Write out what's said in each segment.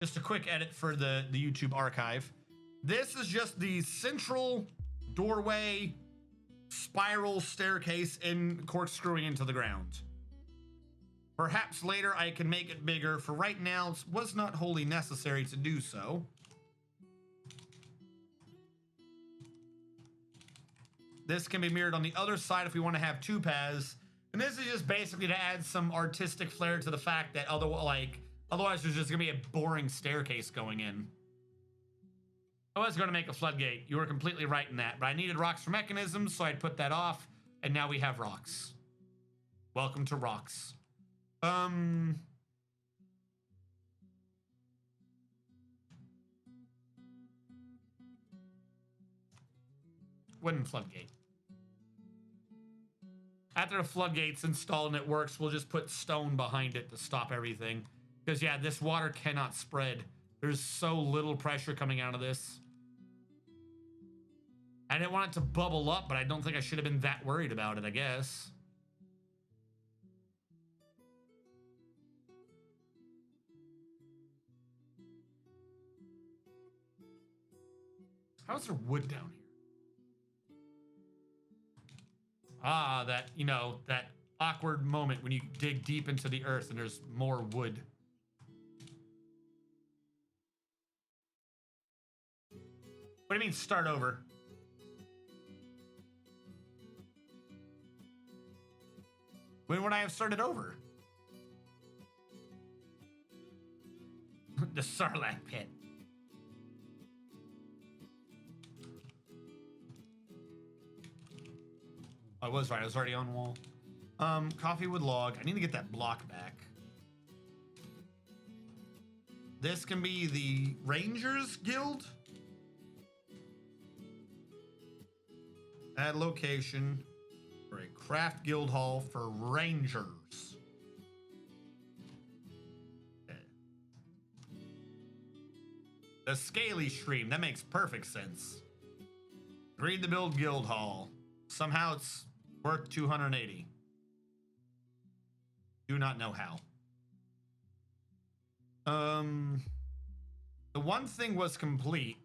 Just a quick edit for the YouTube archive. This is just the central doorway spiral staircase in corkscrewing into the ground. Perhaps later I can make it bigger. For right now, it was not wholly necessary to do so. This can be mirrored on the other side if we want to have two paths. And this is just basically to add some artistic flair to the fact that otherwise there's just going to be a boring staircase going in. I was going to make a floodgate. You were completely right in that. But I needed rocks for mechanisms, so I'd put that off. And now we have rocks. Welcome to rocks. Wooden floodgate. After the floodgate's installed and it works, we'll just put stone behind it to stop everything. Because, yeah, this water cannot spread. There's so little pressure coming out of this. I didn't want it to bubble up, but I don't think I should have been that worried about it, I guess. How's there wood down here? Ah, that, you know, that awkward moment when you dig deep into the earth and there's more wood. What do you mean start over? When would I have started over? The Sarlacc pit. I was right. I was already on wall. Coffee wood log. I need to get that block back. This can be the Rangers Guild. Add location for a craft guild hall for Rangers. Okay. The Scaly Stream. That makes perfect sense. Read the build guild hall. Somehow it's worth 280. Do not know how. The one thing was complete.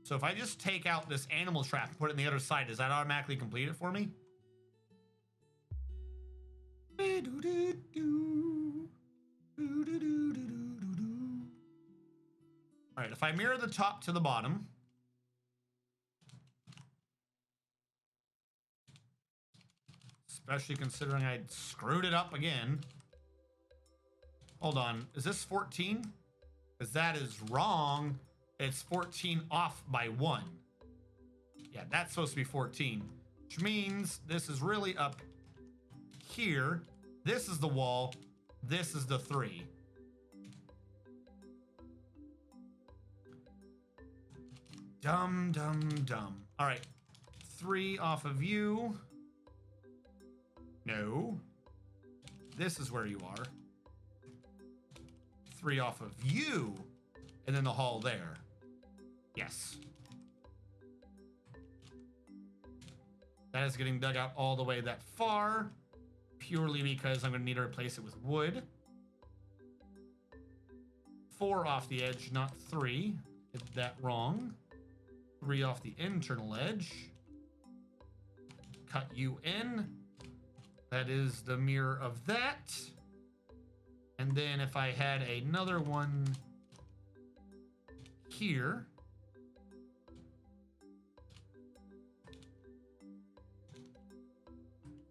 So if I just take out this animal trap and put it on the other side, does that automatically complete it for me? All right, if I mirror the top to the bottom, especially considering I screwed it up again. Hold on, is this 14? Because that is wrong. It's 14 off by 1. Yeah, that's supposed to be 14, which means this is really up here. This is the wall. This is the 3. Dumb, dumb, dumb. All right, 3 off of you. No. This is where you are. 3 off of you. And then the hall there. Yes. That is getting dug out all the way that far. Purely because I'm going to need to replace it with wood. 4 off the edge, not 3. Did that wrong. 3 off the internal edge. Cut you in. That is the mirror of that. And then if I had another one here.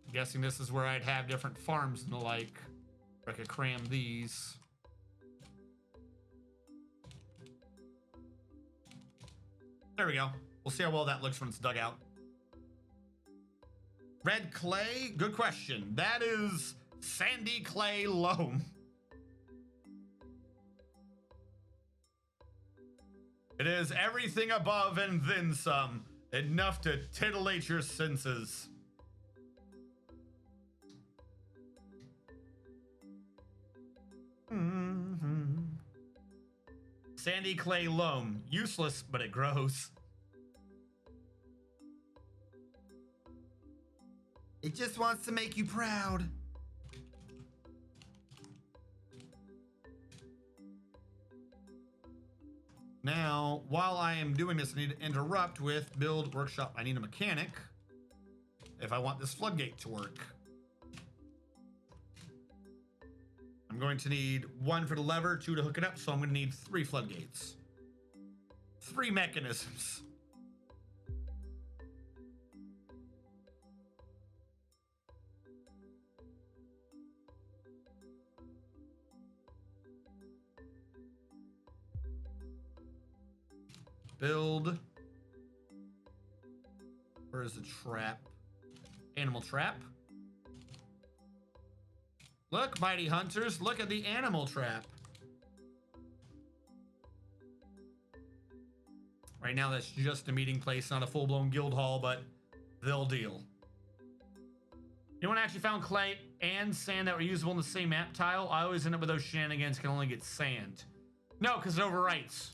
I'm guessing this is where I'd have different farms and the like. I could cram these. There we go. We'll see how well that looks when it's dug out. Red clay? Good question. That is sandy clay loam. It is everything above and then some. Enough to titillate your senses. Sandy clay loam. Useless, but it grows. It just wants to make you proud. Now, while I am doing this, I need to interrupt with build workshop. I need a mechanic if I want this floodgate to work. I'm going to need 1 for the lever, 2 to hook it up, so I'm going to need 3 floodgates. 3 mechanisms. Build. Where is the trap? Animal trap. Look, mighty hunters, look at the animal trap. Right now, that's just a meeting place, not a full-blown guild hall, but they'll deal. Anyone actually found clay and sand that were usable in the same map tile? I always end up with those shenanigans, can only get sand. No, because it overwrites.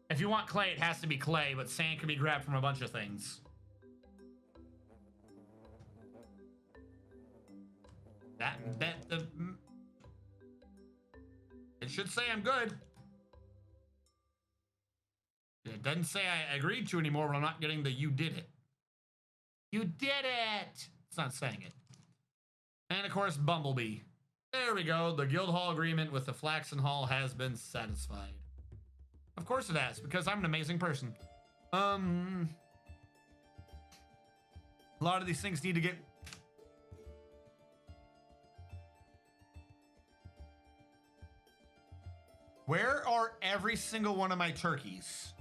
If you want clay, it has to be clay, but sand can be grabbed from a bunch of things. It should say I'm good. It doesn't say I agreed to anymore, but I'm not getting the you did it. You did it! It's not saying it. And of course, Bumblebee. There we go. The guild hall agreement with the Flaxen Hall has been satisfied. Of course it has, because I'm an amazing person. A lot of these things need to get... Where are every single one of my turkeys?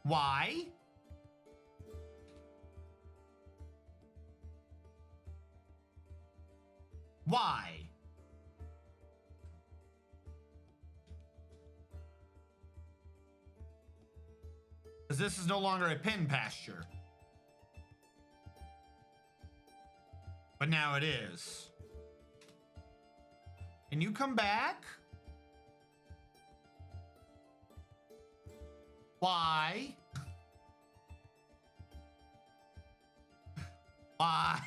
Why? Why? Because this is no longer a pen pasture. But now it is. Can you come back? Why? Why?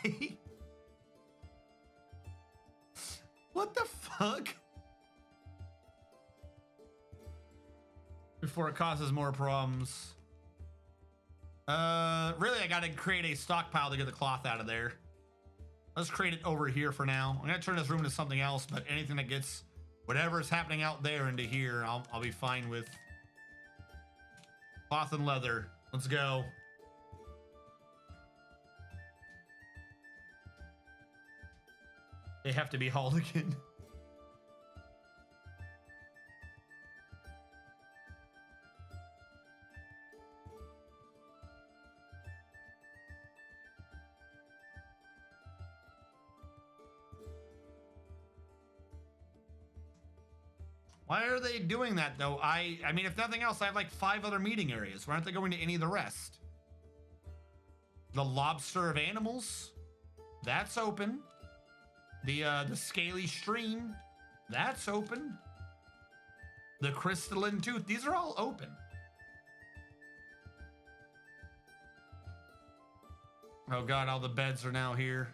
What the fuck? Before it causes more problems. Really, I gotta create a stockpile to get the cloth out of there. Let's create it over here for now. I'm gonna turn this room into something else, but anything that gets whatever's happening out there into here, I'll be fine with. Cloth and leather. Let's go. They have to be hauled again. Why are they doing that though? I mean, if nothing else, I have like 5 other meeting areas. Why aren't they going to any of the rest? The lobster of animals, that's open. The scaly stream, that's open. The crystalline tooth, these are all open. Oh God, all the beds are now here.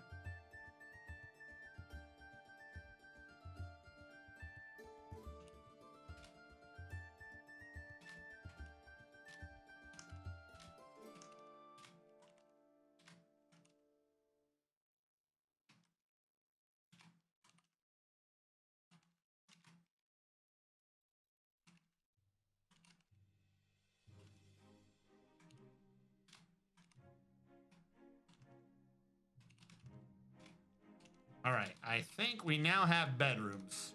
All right, I think we now have bedrooms.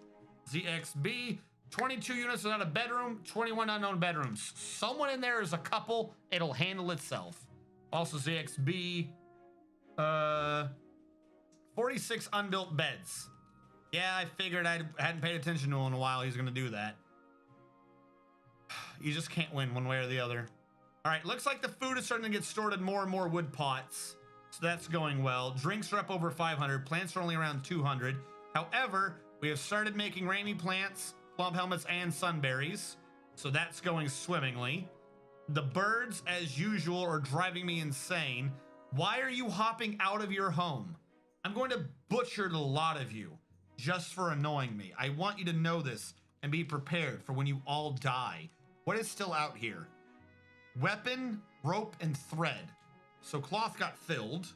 ZXB, 22 units without a bedroom, 21 unknown bedrooms. Someone in there is a couple, it'll handle itself. Also ZXB, 46 unbuilt beds. Yeah, I figured I hadn't paid attention to him in a while. He's gonna do that. You just can't win one way or the other. All right, looks like the food is starting to get stored in more and more wood pots. So that's going well. Drinks are up over 500. Plants are only around 200. However, we have started making rainy plants, plum helmets, and sunberries. So that's going swimmingly. The birds, as usual, are driving me insane. Why are you hopping out of your home? I'm going to butcher the lot of you just for annoying me. I want you to know this and be prepared for when you all die. What is still out here? Weapon, rope, and thread. So cloth got filled.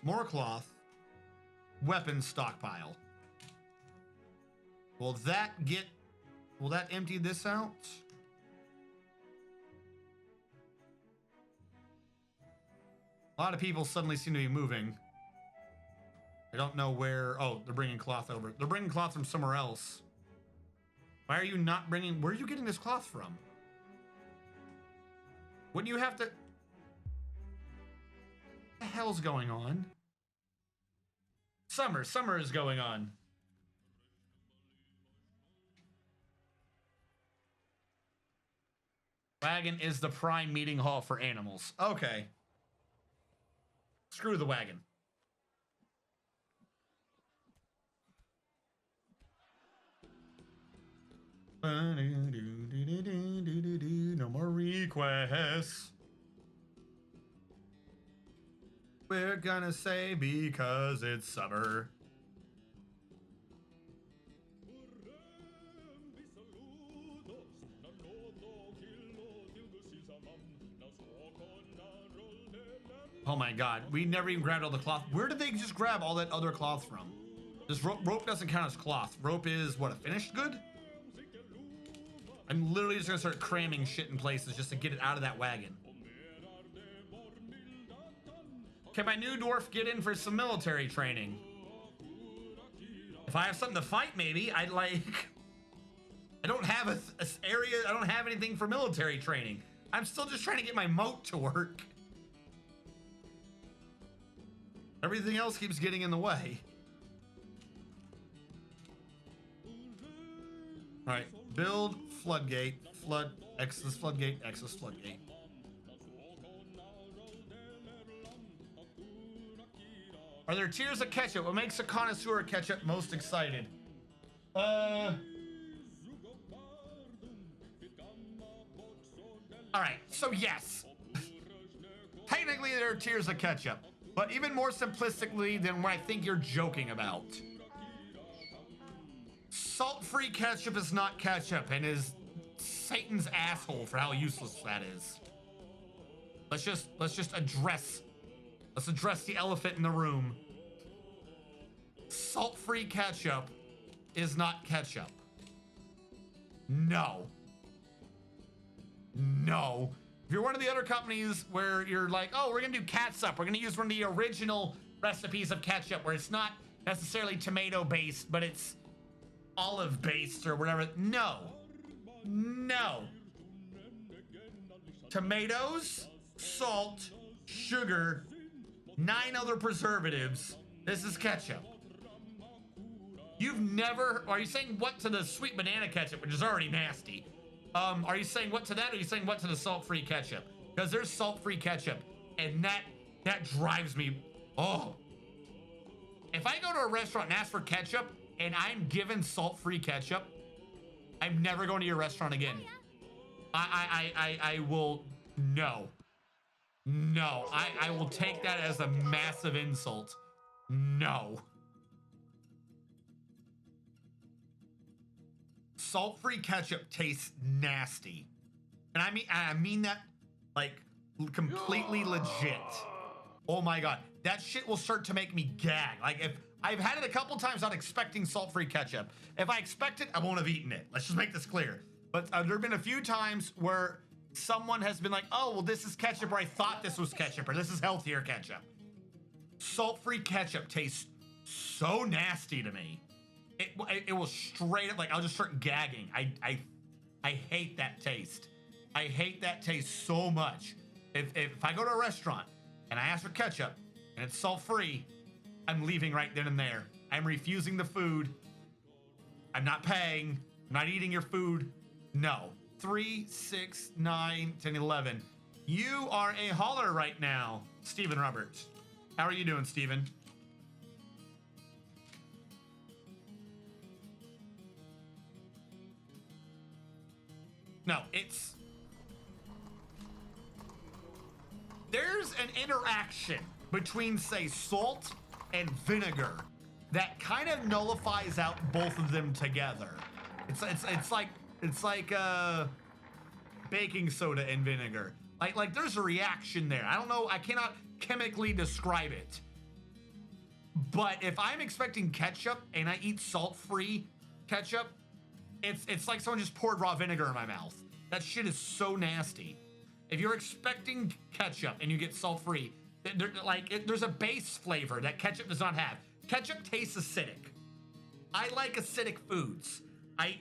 More cloth. Weapon stockpile. Will that empty this out? A lot of people suddenly seem to be moving. I don't know where. Oh, they're bringing cloth over. They're bringing cloth from somewhere else. Why are you not bringing? Where are you getting this cloth from? Wouldn't you have to? What the hell's going on? Summer is going on. Wagon is the prime meeting hall for animals. Okay. Screw the wagon. No more requests. We're gonna say because it's summer. Oh my god, we never even grabbed all the cloth. Where did they just grab all that other cloth from? This rope doesn't count as cloth. Rope is, what, a finished good? I'm literally just gonna start cramming shit in places just to get it out of that wagon. Can my new dwarf get in for some military training? If I have something to fight, maybe. I'd like... I don't have a area, I don't have anything for military training. I'm still just trying to get my moat to work. Everything else keeps getting in the way. All right, build floodgate, access floodgate, access floodgate. Are there tiers of ketchup? What makes a connoisseur of ketchup most excited? All right, so yes. Technically, there are tiers of ketchup, but even more simplistically than what I think you're joking about. Salt-free ketchup is not ketchup and is Satan's asshole for how useless that is. Let's address the elephant in the room. Salt-free ketchup is not ketchup. No. No. If you're one of the other companies where you're like, oh, we're gonna do catsup, we're gonna use one of the original recipes of ketchup where it's not necessarily tomato based, but it's olive based or whatever. No. No. Tomatoes, salt, sugar, 9 other preservatives. This is ketchup. You've never, are you saying what to the sweet banana ketchup, which is already nasty? Are you saying what to that, or are you saying what to the salt-free ketchup? Because there's salt-free ketchup, and that drives me. Oh. If I go to a restaurant and ask for ketchup, and I'm given salt-free ketchup, I'm never going to your restaurant again. I will, no. No, I will take that as a massive insult. No. Salt-free ketchup tastes nasty. And I mean that like completely legit. Oh my god. That shit will start to make me gag. Like if I've had it a couple times not expecting salt-free ketchup. If I expect it, I won't have eaten it. Let's just make this clear. But there have been a few times where someone has been like, oh, well, this is ketchup, or I thought this was ketchup, or this is healthier ketchup. Salt-free ketchup tastes so nasty to me. It will straight up, like, I'll just start gagging. I hate that taste. I hate that taste so much. If I go to a restaurant and I ask for ketchup and it's salt-free, I'm leaving right then and there. I'm refusing the food. I'm not paying. I'm not eating your food. No. 3, 6, 9, 10, 11. You are a hauler right now, Stephen Roberts. How are you doing, Stephen? No, it's... there's an interaction between, say, salt and vinegar that kind of nullifies out both of them together. It's like baking soda and vinegar. Like there's a reaction there. I don't know. I cannot chemically describe it. But if I'm expecting ketchup and I eat salt-free ketchup, it's like someone just poured raw vinegar in my mouth. That shit is so nasty. If you're expecting ketchup and you get salt-free, there's a base flavor that ketchup does not have. Ketchup tastes acidic. I like acidic foods. I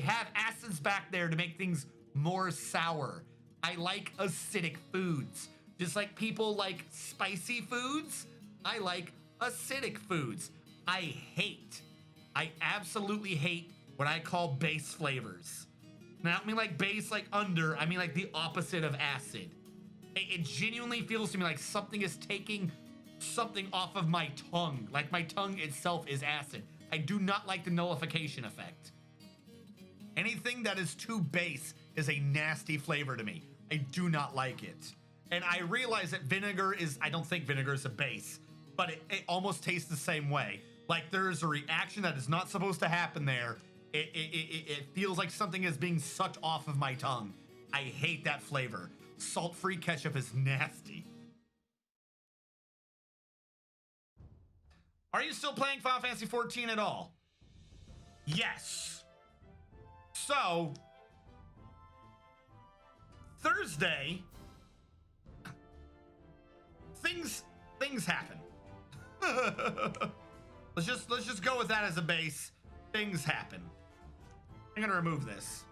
have acids back there to make things more sour. I like acidic foods. Just like people like spicy foods, I like acidic foods. I absolutely hate what I call base flavors. Now, I don't mean like base like under, I mean like the opposite of acid. It genuinely feels to me like something is taking something off of my tongue. Like my tongue itself is acid. I do not like the nullification effect. Anything that is too base is a nasty flavor to me. I do not like it. And I realize that vinegar is, I don't think vinegar is a base, but it almost tastes the same way. Like there's a reaction that is not supposed to happen there. It feels like something is being sucked off of my tongue. I hate that flavor. Salt-free ketchup is nasty. Are you still playing Final Fantasy XIV at all? Yes. So, Thursday, things happen. let's just go with that as a base. Things happen. I'm gonna remove this.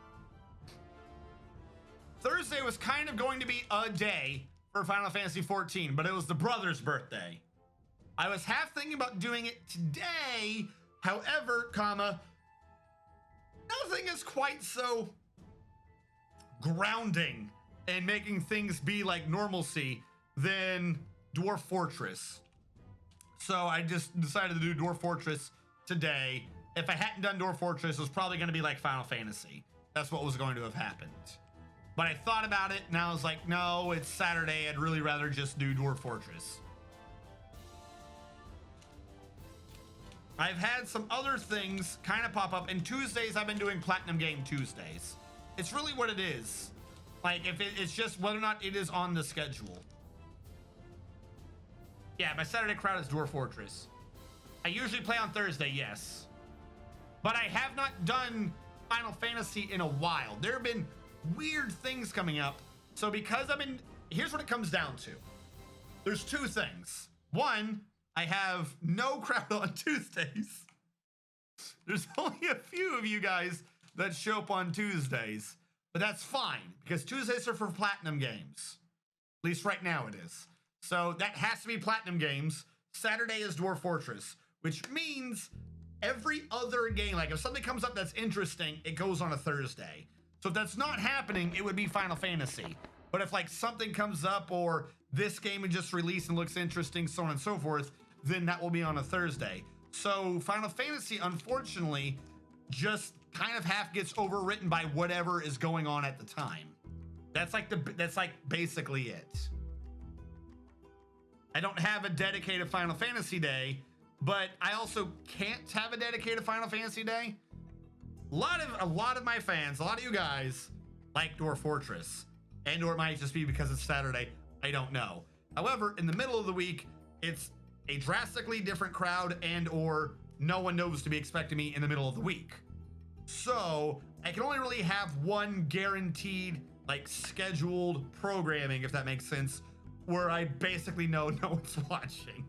Thursday was kind of going to be a day for Final Fantasy XIV, but it was the brother's birthday. I was half thinking about doing it today, however, nothing is quite so grounding and making things be like normalcy than Dwarf Fortress. So I just decided to do Dwarf Fortress today. If I hadn't done Dwarf Fortress, it was probably going to be like Final Fantasy. That's what was going to have happened. But I thought about it and I was like, no, it's Saturday. I'd really rather just do Dwarf Fortress. I've had some other things kind of pop up, and Tuesdays I've been doing Platinum Game Tuesdays. It's really what it is. Like, if it's just whether or not it is on the schedule. Yeah, my Saturday crowd is Dwarf Fortress. I usually play on Thursday, yes. But I have not done Final Fantasy in a while. There have been weird things coming up. So because here's what it comes down to. There's two things. One, I have no crowd on Tuesdays. There's only a few of you guys that show up on Tuesdays, but that's fine because Tuesdays are for Platinum games. At least right now it is. So that has to be Platinum games. Saturday is Dwarf Fortress, which means every other game, like if something comes up that's interesting, it goes on a Thursday. So if that's not happening, it would be Final Fantasy. But if like something comes up or this game is just released and looks interesting, so on and so forth, then that will be on a Thursday. So Final Fantasy, unfortunately, just kind of half gets overwritten by whatever is going on at the time. That's like basically it. I don't have a dedicated Final Fantasy day, but I also can't have a dedicated Final Fantasy day. A lot of my fans, a lot of you guys like Dwarf Fortress, and or it might just be because it's Saturday. I don't know. However, in the middle of the week, it's a drastically different crowd, and or no one knows to be expecting me in the middle of the week. So I can only really have one guaranteed, like scheduled programming, if that makes sense, where I basically know no one's watching.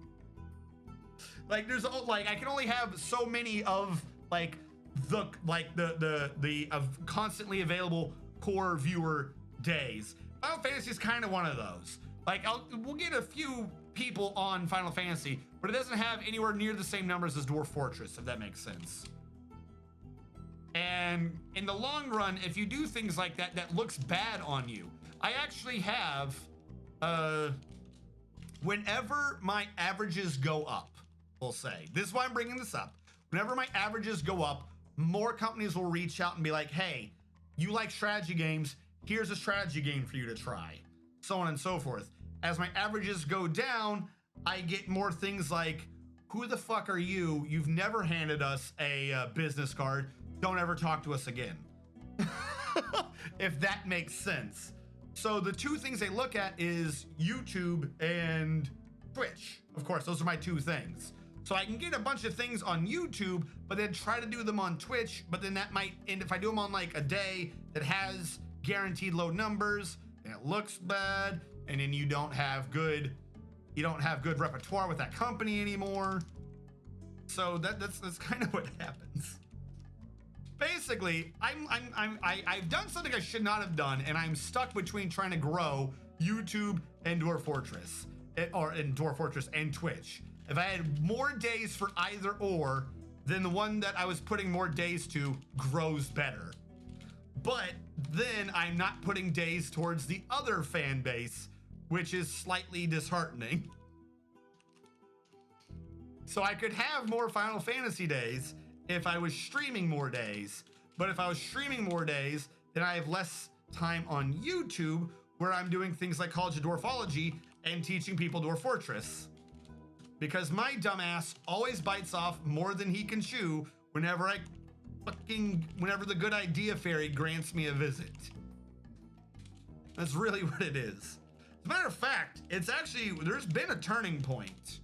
Like there's I can only have so many of the constantly available core viewer days. Final Fantasy is kind of one of those. Like we'll get a few people on Final Fantasy, but it doesn't have anywhere near the same numbers as Dwarf Fortress, if that makes sense. And in the long run, if you do things like that, that looks bad on you. I actually have, whenever my averages go up, we'll say, this is why I'm bringing this up. Whenever my averages go up, more companies will reach out and be like, hey, you like strategy games, here's a strategy game for you to try, so on and so forth. As my averages go down, I get more things like, who the fuck are you? You've never handed us a business card. Don't ever talk to us again. If that makes sense. So the two things they look at is YouTube and Twitch. Of course, those are my two things. So I can get a bunch of things on YouTube, but then try to do them on Twitch, but then that might end if I do them on like a day that has guaranteed low numbers and it looks bad, and then you don't have good repertoire with that company anymore. So that's kind of what happens. Basically, I've done something I should not have done, and I'm stuck between trying to grow YouTube and Dwarf Fortress, or in Dwarf Fortress and Twitch. If I had more days for either or, then the one that I was putting more days to grows better. But then I'm not putting days towards the other fan base, which is slightly disheartening. So I could have more Final Fantasy days if I was streaming more days. But if I was streaming more days, then I have less time on YouTube where I'm doing things like College of Dwarfology and teaching people Dwarf Fortress. Because my dumbass always bites off more than he can chew whenever the good idea fairy grants me a visit. That's really what it is. As a matter of fact, there's been a turning point.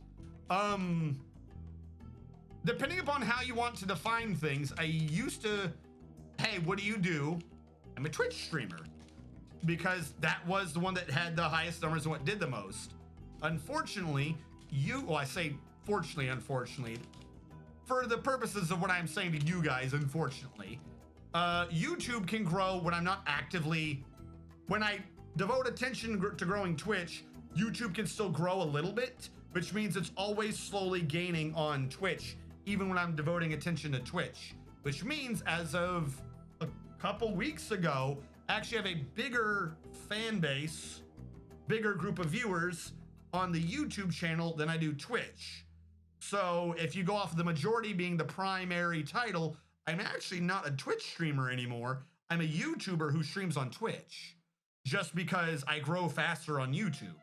Depending upon how you want to define things, I used to, hey, what do you do? I'm a Twitch streamer. Because that was the one that had the highest numbers and what did the most. Unfortunately, I say fortunately, unfortunately, for the purposes of what I'm saying to you guys, unfortunately, YouTube can grow when when I devote attention to growing Twitch, YouTube can still grow a little bit, which means it's always slowly gaining on Twitch, even when I'm devoting attention to Twitch, which means as of a couple weeks ago, I actually have a bigger fan base, bigger group of viewers on the YouTube channel than I do Twitch. So if you go off of the majority being the primary title, I'm actually not a Twitch streamer anymore. I'm a YouTuber who streams on Twitch, just because I grow faster on YouTube.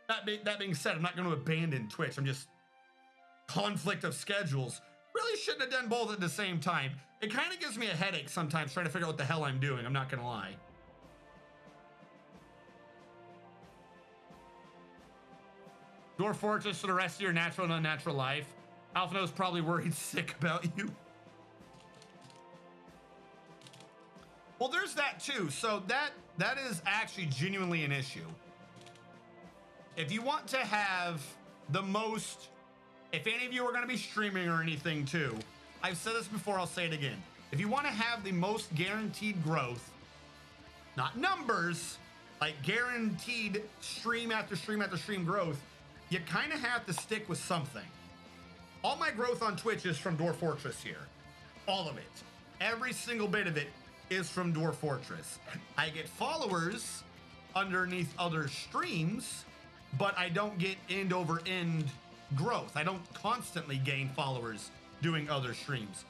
That being said, I'm not going to abandon Twitch. I'm just conflict of schedules. Really shouldn't have done both at the same time. It kind of gives me a headache sometimes trying to figure out what the hell I'm doing. I'm not going to lie. Dwarf Fortress for the rest of your natural and unnatural life. Alphino's probably worried sick about you. Well, there's that too. So that is actually genuinely an issue. If you want to have the most, if any of you are going to be streaming or anything too, I've said this before, I'll say it again. If you want to have the most guaranteed growth, not numbers, like guaranteed stream after stream after stream growth, you kind of have to stick with something. All my growth on Twitch is from Dwarf Fortress here. All of it. Every single bit of it is from Dwarf Fortress. I get followers underneath other streams, but I don't get end over end growth. I don't constantly gain followers doing other streams.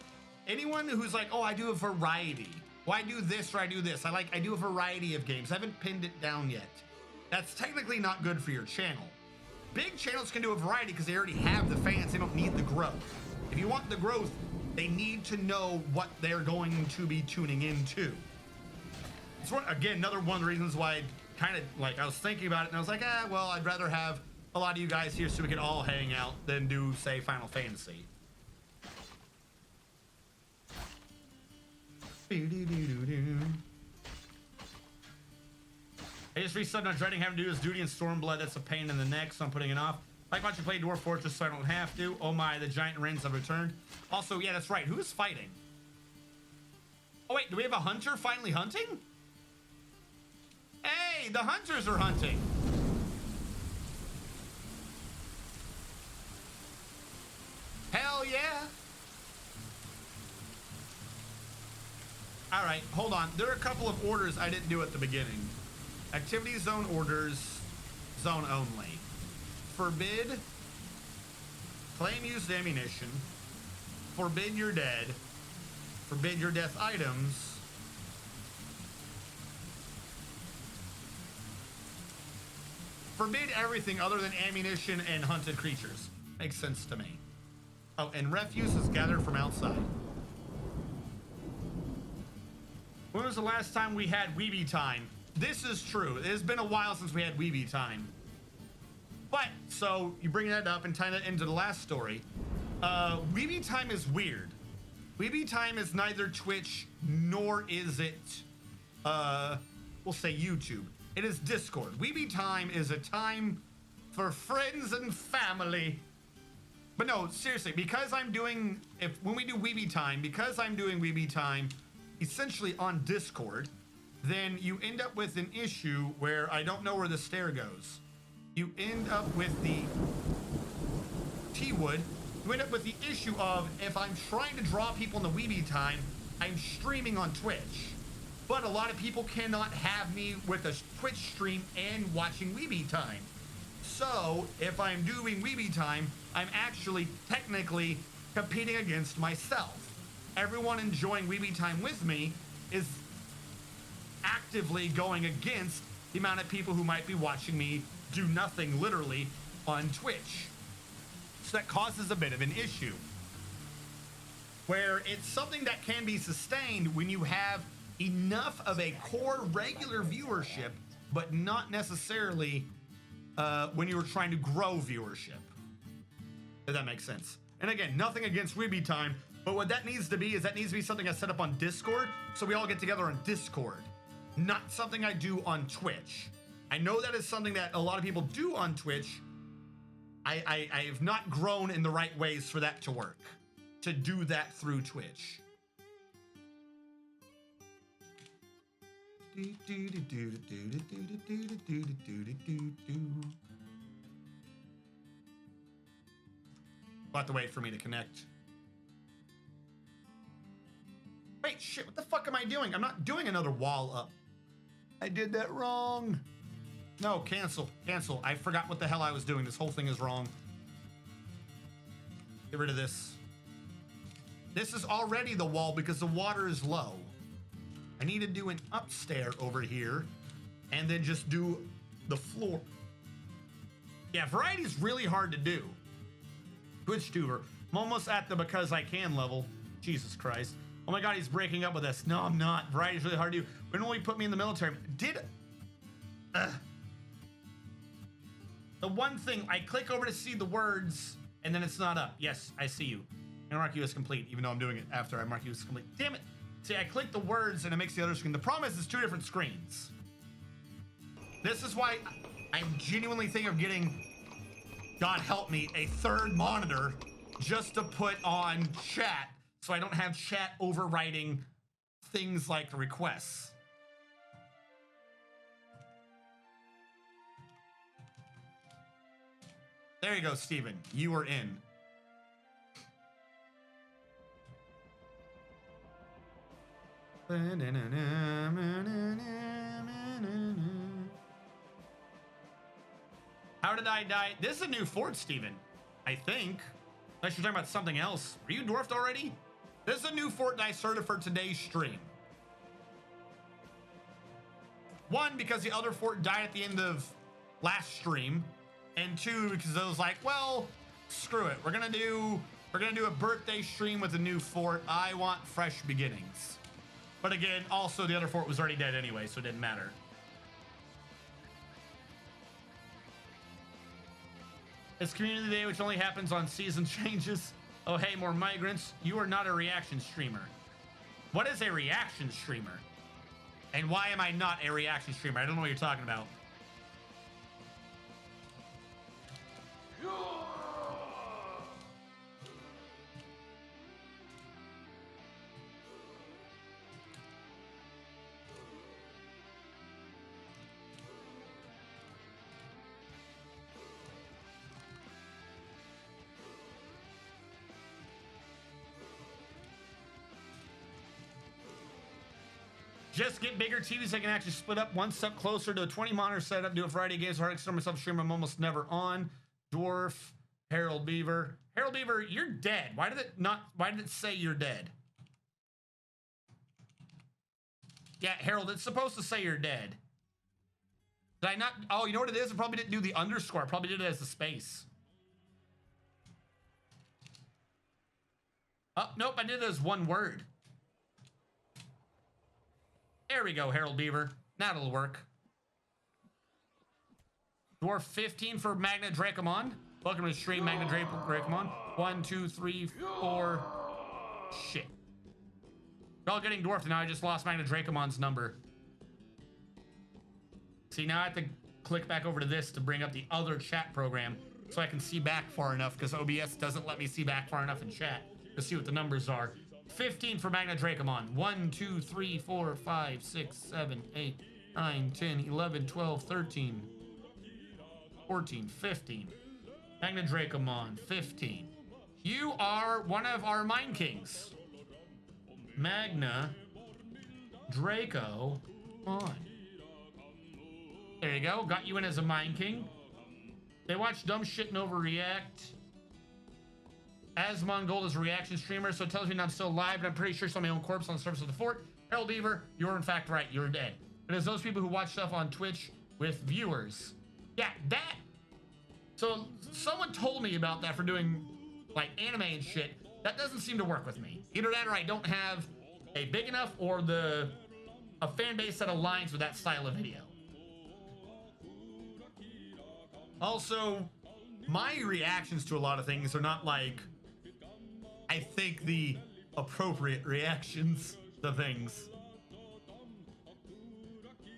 Anyone who's like, oh, I do a variety. Well, I do this or I do this. I do a variety of games. I haven't pinned it down yet. That's technically not good for your channel. Big channels can do a variety because they already have the fans. They don't need the growth. If you want the growth, they need to know what they're going to be tuning into. It's again, another one of the reasons why I was thinking about it and I was like, well, I'd rather have a lot of you guys here so we can all hang out than do, say, Final Fantasy. I just resubbed on dreading having to do his duty in Stormblood. That's a pain in the neck, so I'm putting it off. Like, why don't you play Dwarf Fortress so I don't have to? Oh my, the giant wrens have returned. Also, yeah, that's right. Who is fighting? Oh wait, do we have a hunter finally hunting? Hey, the hunters are hunting. Hell yeah. All right, hold on. There are a couple of orders I didn't do at the beginning. Activity zone orders, zone only. Forbid, claim used ammunition, forbid you're dead, forbid your death items, forbid everything other than ammunition and hunted creatures. Makes sense to me. Oh, and refuse is gathered from outside. When was the last time we had Weeby time? This is true. It has been a while since we had Weeby time. But, so, you bring that up and tie that into the last story. Weeby time is weird. Weeby time is neither Twitch nor is it, we'll say YouTube. It is Discord. Weeby time is a time for friends and family. But no, seriously, because I'm doing, when we do Weeby time, because I'm doing Weeby time essentially on Discord, then you end up with an issue where I don't know where the stair goes. You end up with the T-Wood. You end up with the issue of, if I'm trying to draw people in the Weeby time, I'm streaming on Twitch. But a lot of people cannot have me with a Twitch stream and watching Weeby time. So, if I'm doing Weeby time, I'm actually technically competing against myself. Everyone enjoying Weeby time with me is actively going against the amount of people who might be watching me do nothing literally on Twitch. So that causes a bit of an issue where it's something that can be sustained when you have enough of a core regular viewership, but not necessarily when you were trying to grow viewership, if that makes sense. And again, nothing against Weeby time, but what that needs to be is that needs to be something I set up on Discord, so we all get together on Discord, not something I do on Twitch. I know that is something that a lot of people do on Twitch. I have not grown in the right ways for that to work, to do that through Twitch. We'll have to wait for me to connect. Wait, shit, what the fuck am I doing? I'm not doing another wall up. I did that wrong. No, cancel, cancel. I forgot what the hell I was doing. This whole thing is wrong. Get rid of this. This is already the wall because the water is low. I need to do an upstairs over here and then just do the floor. Yeah, variety is really hard to do. Twitch tuber. I'm almost at the because I can level. Jesus Christ. Oh my God, he's breaking up with us. No, I'm not. Variety is really hard to do. When will he put me in the military? The one thing, I click over to see the words and then it's not up. Yes, I see you. And mark you as complete, even though I'm doing it after I mark you as complete. Damn it. See, I click the words and it makes the other screen. The problem is it's two different screens. This is why I genuinely think of getting, God help me, a third monitor just to put on chat so I don't have chat overwriting things like requests. There you go, Steven. You are in. How did I die? This is a new fort, Steven. I think. Unless you're talking about something else. Were you dwarfed already? This is a new fort that I started for today's stream. One, because the other fort died at the end of last stream. And two, because I was like, well, screw it. We're gonna do a birthday stream with a new fort. I want fresh beginnings. But again, also the other fort was already dead anyway, so it didn't matter. It's Community Day, which only happens on season changes. Oh, hey, more migrants. You are not a reaction streamer. What is a reaction streamer? And why am I not a reaction streamer? I don't know what you're talking about. Just get bigger TVs that can actually split up one step closer to a 20 monitor setup. Do a variety of games. Hard to myself stream. I'm almost never on. Dwarf, Harold Beaver. Harold Beaver, you're dead. Why did it say you're dead? Yeah, Harold, it's supposed to say you're dead. Did I not? Oh, you know what it is? I probably didn't do the underscore. I probably did it as a space. Oh, nope. I did it as one word. There we go, Harold Beaver. That'll work. Dwarf 15 for Magna Dracomon. Welcome to the stream, Magna Dracomon. 1, 2, 3, 4. Shit. We're all getting dwarfed, and now I just lost Magna Dracomon's number. See, now I have to click back over to this to bring up the other chat program so I can see back far enough, because OBS doesn't let me see back far enough in chat to see what the numbers are. 15 for Magna Dracomon. 1, 2, 3, 4, 5, 6, 7, 8, 9, 10, 11, 12, 13, 14, 15. Magna Dracomon, 15. You are one of our Mind Kings. Magna Draco on. There you go. Got you in as a Mind King. They watch dumb shit and overreact. Asmon Gold is a reaction streamer, so it tells me that I'm still alive, and I'm pretty sure it's on my own corpse on the surface of the fort. Harold Beaver, you're in fact right. You're dead. And it's those people who watch stuff on Twitch with viewers. Yeah, that. So someone told me about that for doing like anime and shit. That doesn't seem to work with me. Either that or I don't have a big enough or a fan base that aligns with that style of video. Also, my reactions to a lot of things are not like, I think, the appropriate reactions to things.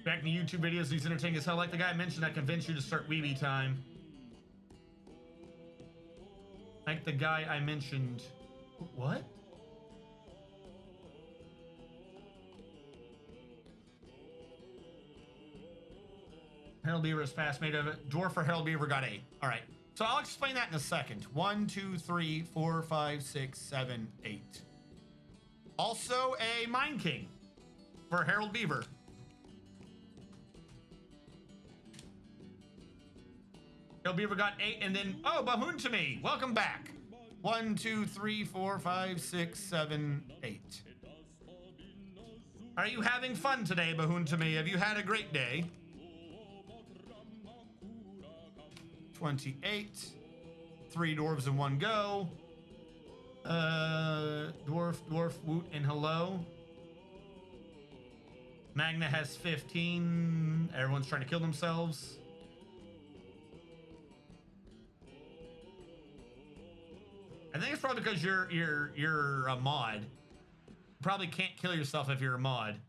Back in the YouTube videos, he's entertaining as hell. Like the guy I mentioned that convinced you to start Weeby time. Like the guy I mentioned. What? Harold Beaver is fast made of it. Dwarf for Harold Beaver got 8. All right. So I'll explain that in a second. 1, 2, 3, 4, 5, 6, 7, 8. Also a Mind King for Harold Beaver. Harold Beaver got 8, and then, oh, Bahoon to me. Welcome back. 1, 2, 3, 4, 5, 6, 7, 8. Are you having fun today, Bahoon to me? Have you had a great day? 28. 3 dwarves in one go. Dwarf, woot, and hello. Magna has 15. Everyone's trying to kill themselves. I think it's probably because you're a mod. You probably can't kill yourself if you're a mod,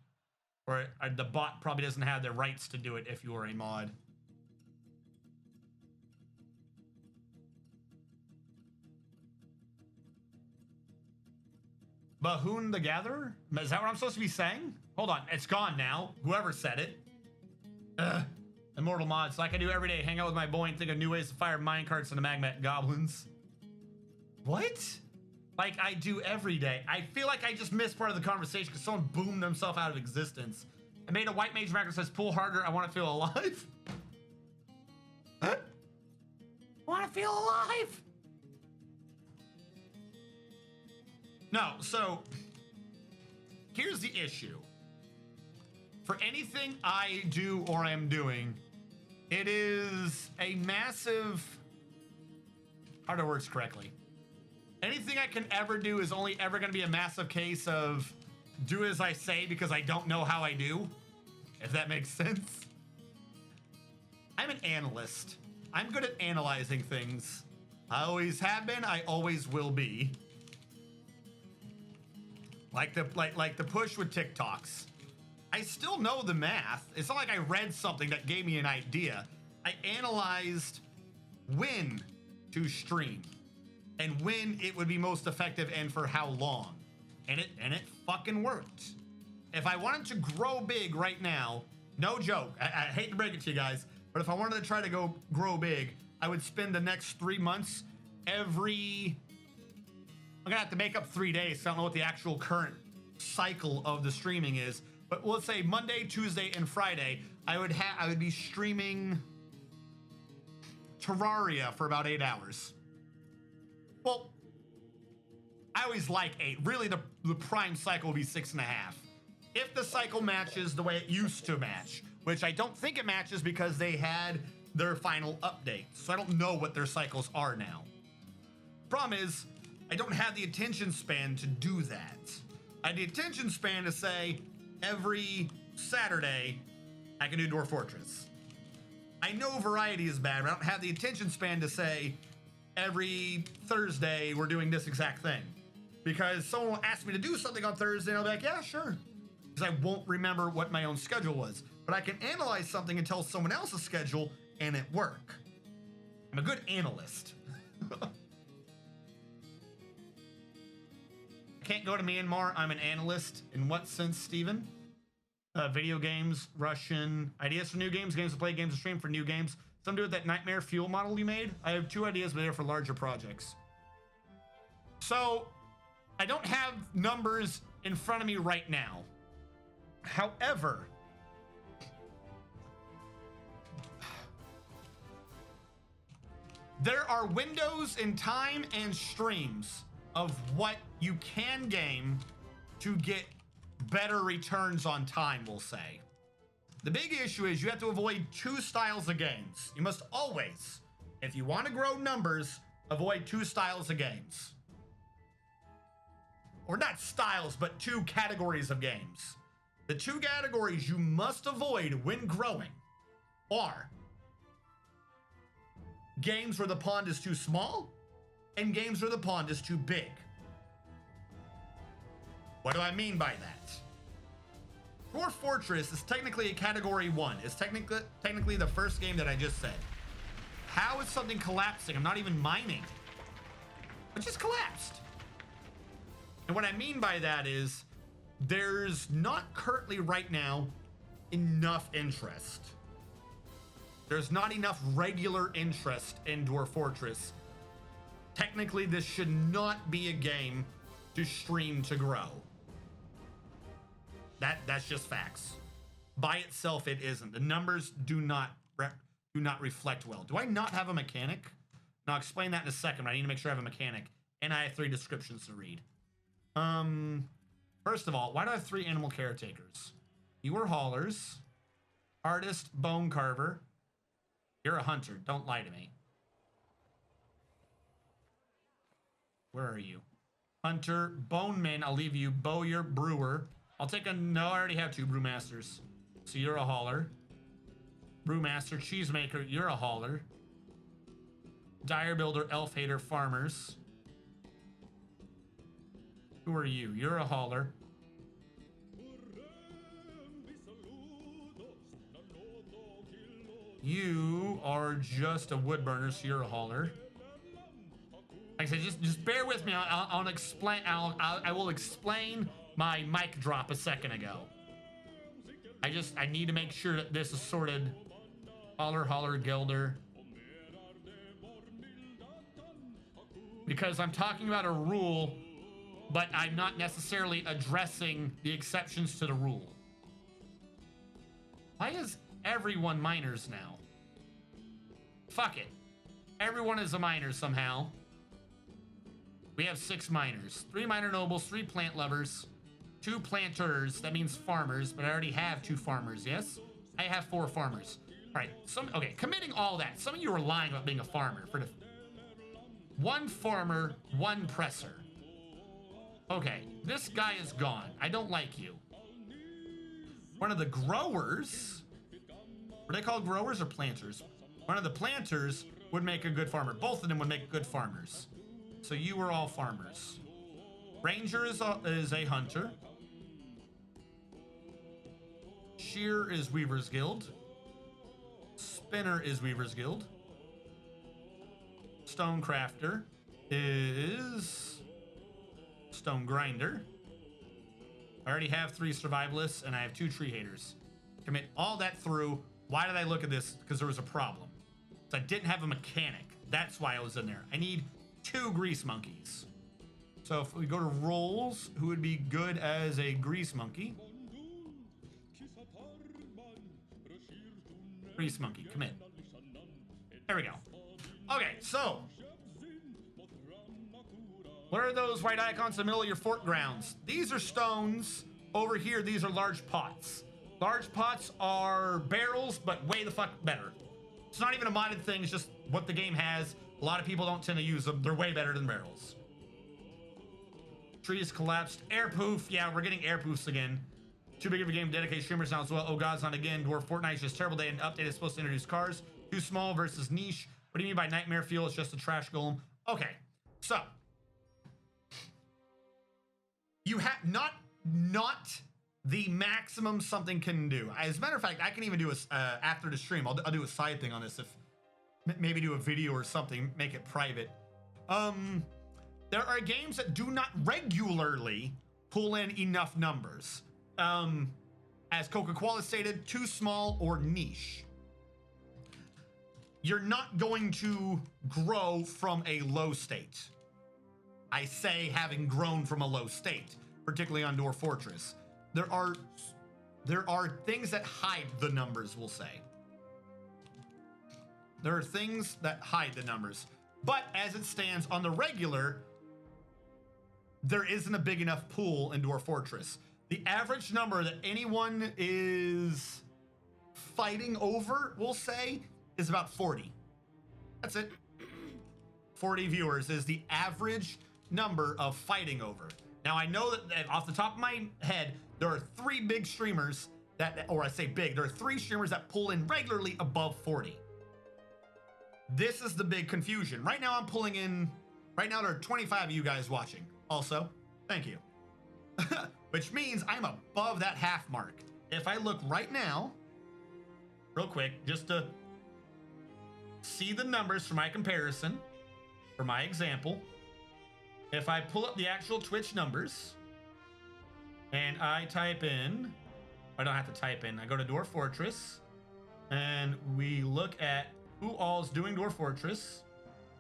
or the bot probably doesn't have the rights to do it if you are a mod. Bahoon the Gatherer? Is that what I'm supposed to be saying? Hold on, it's gone now. Whoever said it. Immortal mods, like I do every day. Hang out with my boy and think of new ways to fire minecarts into magma goblins. What? Like I do every day. I feel like I just missed part of the conversation because someone boomed themselves out of existence. I made a white mage macro that says pull harder, I want to feel alive. Huh? I want to feel alive. No, so here's the issue. For anything I do or am doing, it is a massive, how do I word this correctly? Anything I can ever do is only ever going to be a massive case of do as I say because I don't know how I do, if that makes sense. I'm an analyst. I'm good at analyzing things. I always have been, I always will be. Like the push with TikToks. I still know the math. It's not like I read something that gave me an idea. I analyzed when to stream and when it would be most effective and for how long. And it fucking worked. If I wanted to grow big right now, no joke, I hate to break it to you guys, but if I wanted to try to grow big, I would spend the next 3 months I'm gonna have to make up 3 days, so I don't know what the actual current cycle of the streaming is. But let's say Monday, Tuesday, and Friday, I would be streaming Terraria for about 8 hours. Well, I always like 8. Really, the prime cycle will be 6.5. If the cycle matches the way it used to match, which I don't think it matches because they had their final update. So I don't know what their cycles are now. Problem is, I don't have the attention span to do that. I have the attention span to say every Saturday I can do Dwarf Fortress. I know variety is bad, but I don't have the attention span to say every Thursday we're doing this exact thing. Because someone will ask me to do something on Thursday and I'll be like, yeah, sure. Because I won't remember what my own schedule was. But I can analyze something and tell someone else's schedule and it work. I'm a good analyst. I can't go to Myanmar. I'm an analyst. In what sense, Steven? Video games, Russian, ideas for new games, games to play, games to stream for new games. Some do with that Nightmare Fuel model you made. I have 2 ideas, but they're for larger projects. So, I don't have numbers in front of me right now. However, there are windows in time and streams of what you can game to get better returns on time, we'll say. The big issue is you have to avoid 2 styles of games. You must always, if you want to grow numbers, avoid 2 styles of games. Or not styles, but 2 categories of games. The 2 categories you must avoid when growing are games where the pond is too small and games where the pond is too big. What do I mean by that? Dwarf Fortress is technically a category 1. It's technically the first game that I just said. How is something collapsing? I'm not even mining. It just collapsed. And what I mean by that is there's not currently right now enough interest. There's not enough regular interest in Dwarf Fortress. Technically, this should not be a game to stream to grow. That's just facts. By itself, it isn't. The numbers do not reflect well. Do I not have a mechanic? No, I'll explain that in a second. But I need to make sure I have a mechanic, and I have 3 descriptions to read. First of all, why do I have 3 animal caretakers? You are haulers, artist, bone carver. You're a hunter. Don't lie to me. Where are you? Hunter, boneman. I'll leave you. Bowyer, brewer. I'll take a... No, I already have 2 brewmasters. So you're a hauler. Brewmaster, cheesemaker. You're a hauler. Dire builder, elf hater, farmers. Who are you? You're a hauler. You are just a wood burner, so you're a hauler. Like I said, just bear with me. I'll explain. I will explain my mic drop a second ago. I need to make sure that this is sorted. Hauler, gilder. Because I'm talking about a rule, but I'm not necessarily addressing the exceptions to the rule. Why is everyone miners now? Fuck it. Everyone is a miner somehow. We have 6 miners. 3 miner nobles, 3 plant lovers, 2 planters. That means farmers, but I already have 2 farmers, yes? I have 4 farmers. All right, okay, committing all that. Some of you are lying about being a farmer. 1 farmer, 1 presser. Okay, this guy is gone. I don't like you. One of the growers, were they called growers or planters? One of the planters would make a good farmer. Both of them would make good farmers. So you were all farmers. Ranger is a hunter. Shear is Weaver's Guild. Spinner is Weaver's Guild. Stonecrafter is Stone Grinder. I already have 3 survivalists and I have 2 tree haters. Commit all that through. Why did I look at this? Because there was a problem. So I didn't have a mechanic. That's why I was in there. I need 2 grease monkeys. So if we go to roles, who would be good as a grease monkey? Grease monkey, commit. There we go. Okay, so what are those white icons in the middle of your fort grounds? These are stones. Over here, these are large pots. Large pots are barrels, but way the fuck better. It's not even a modded thing, it's just what the game has. A lot of people don't tend to use them. They're way better than barrels. Trees collapsed. Air poof. Yeah, we're getting air poofs again. Too big of a game. Dedicated streamers now as well. Oh, God's not again. Dwarf Fortnite's just terrible day. An update is supposed to introduce cars. Too small versus niche. What do you mean by nightmare fuel? It's just a trash golem. Okay, so you have not the maximum something can do. As a matter of fact, I can even do a after the stream. I'll do a side thing on this. If maybe do a video or something, make it private. There are games that do not regularly pull in enough numbers. As Coca-Cola stated, too small or niche. You're not going to grow from a low state. I say having grown from a low state, particularly on Dwarf Fortress. There are things that hide the numbers, we'll say. There are things that hide the numbers. But as it stands on the regular, there isn't a big enough pool in Dwarf Fortress. The average number that anyone is fighting over, we'll say, is about 40. That's it. 40 viewers is the average number of fighting over. Now, I know that off the top of my head, there are 3 big streamers that, or I say big, there are 3 streamers that pull in regularly above 40. This is the big confusion. Right now, I'm pulling in, right now, there are 25 of you guys watching. Also, thank you. Which means I'm above that half mark. If I look right now, real quick, just to see the numbers for my comparison, for my example, if I pull up the actual Twitch numbers and I type in, I don't have to type in, I go to Dwarf Fortress and we look at who all's doing Dwarf Fortress.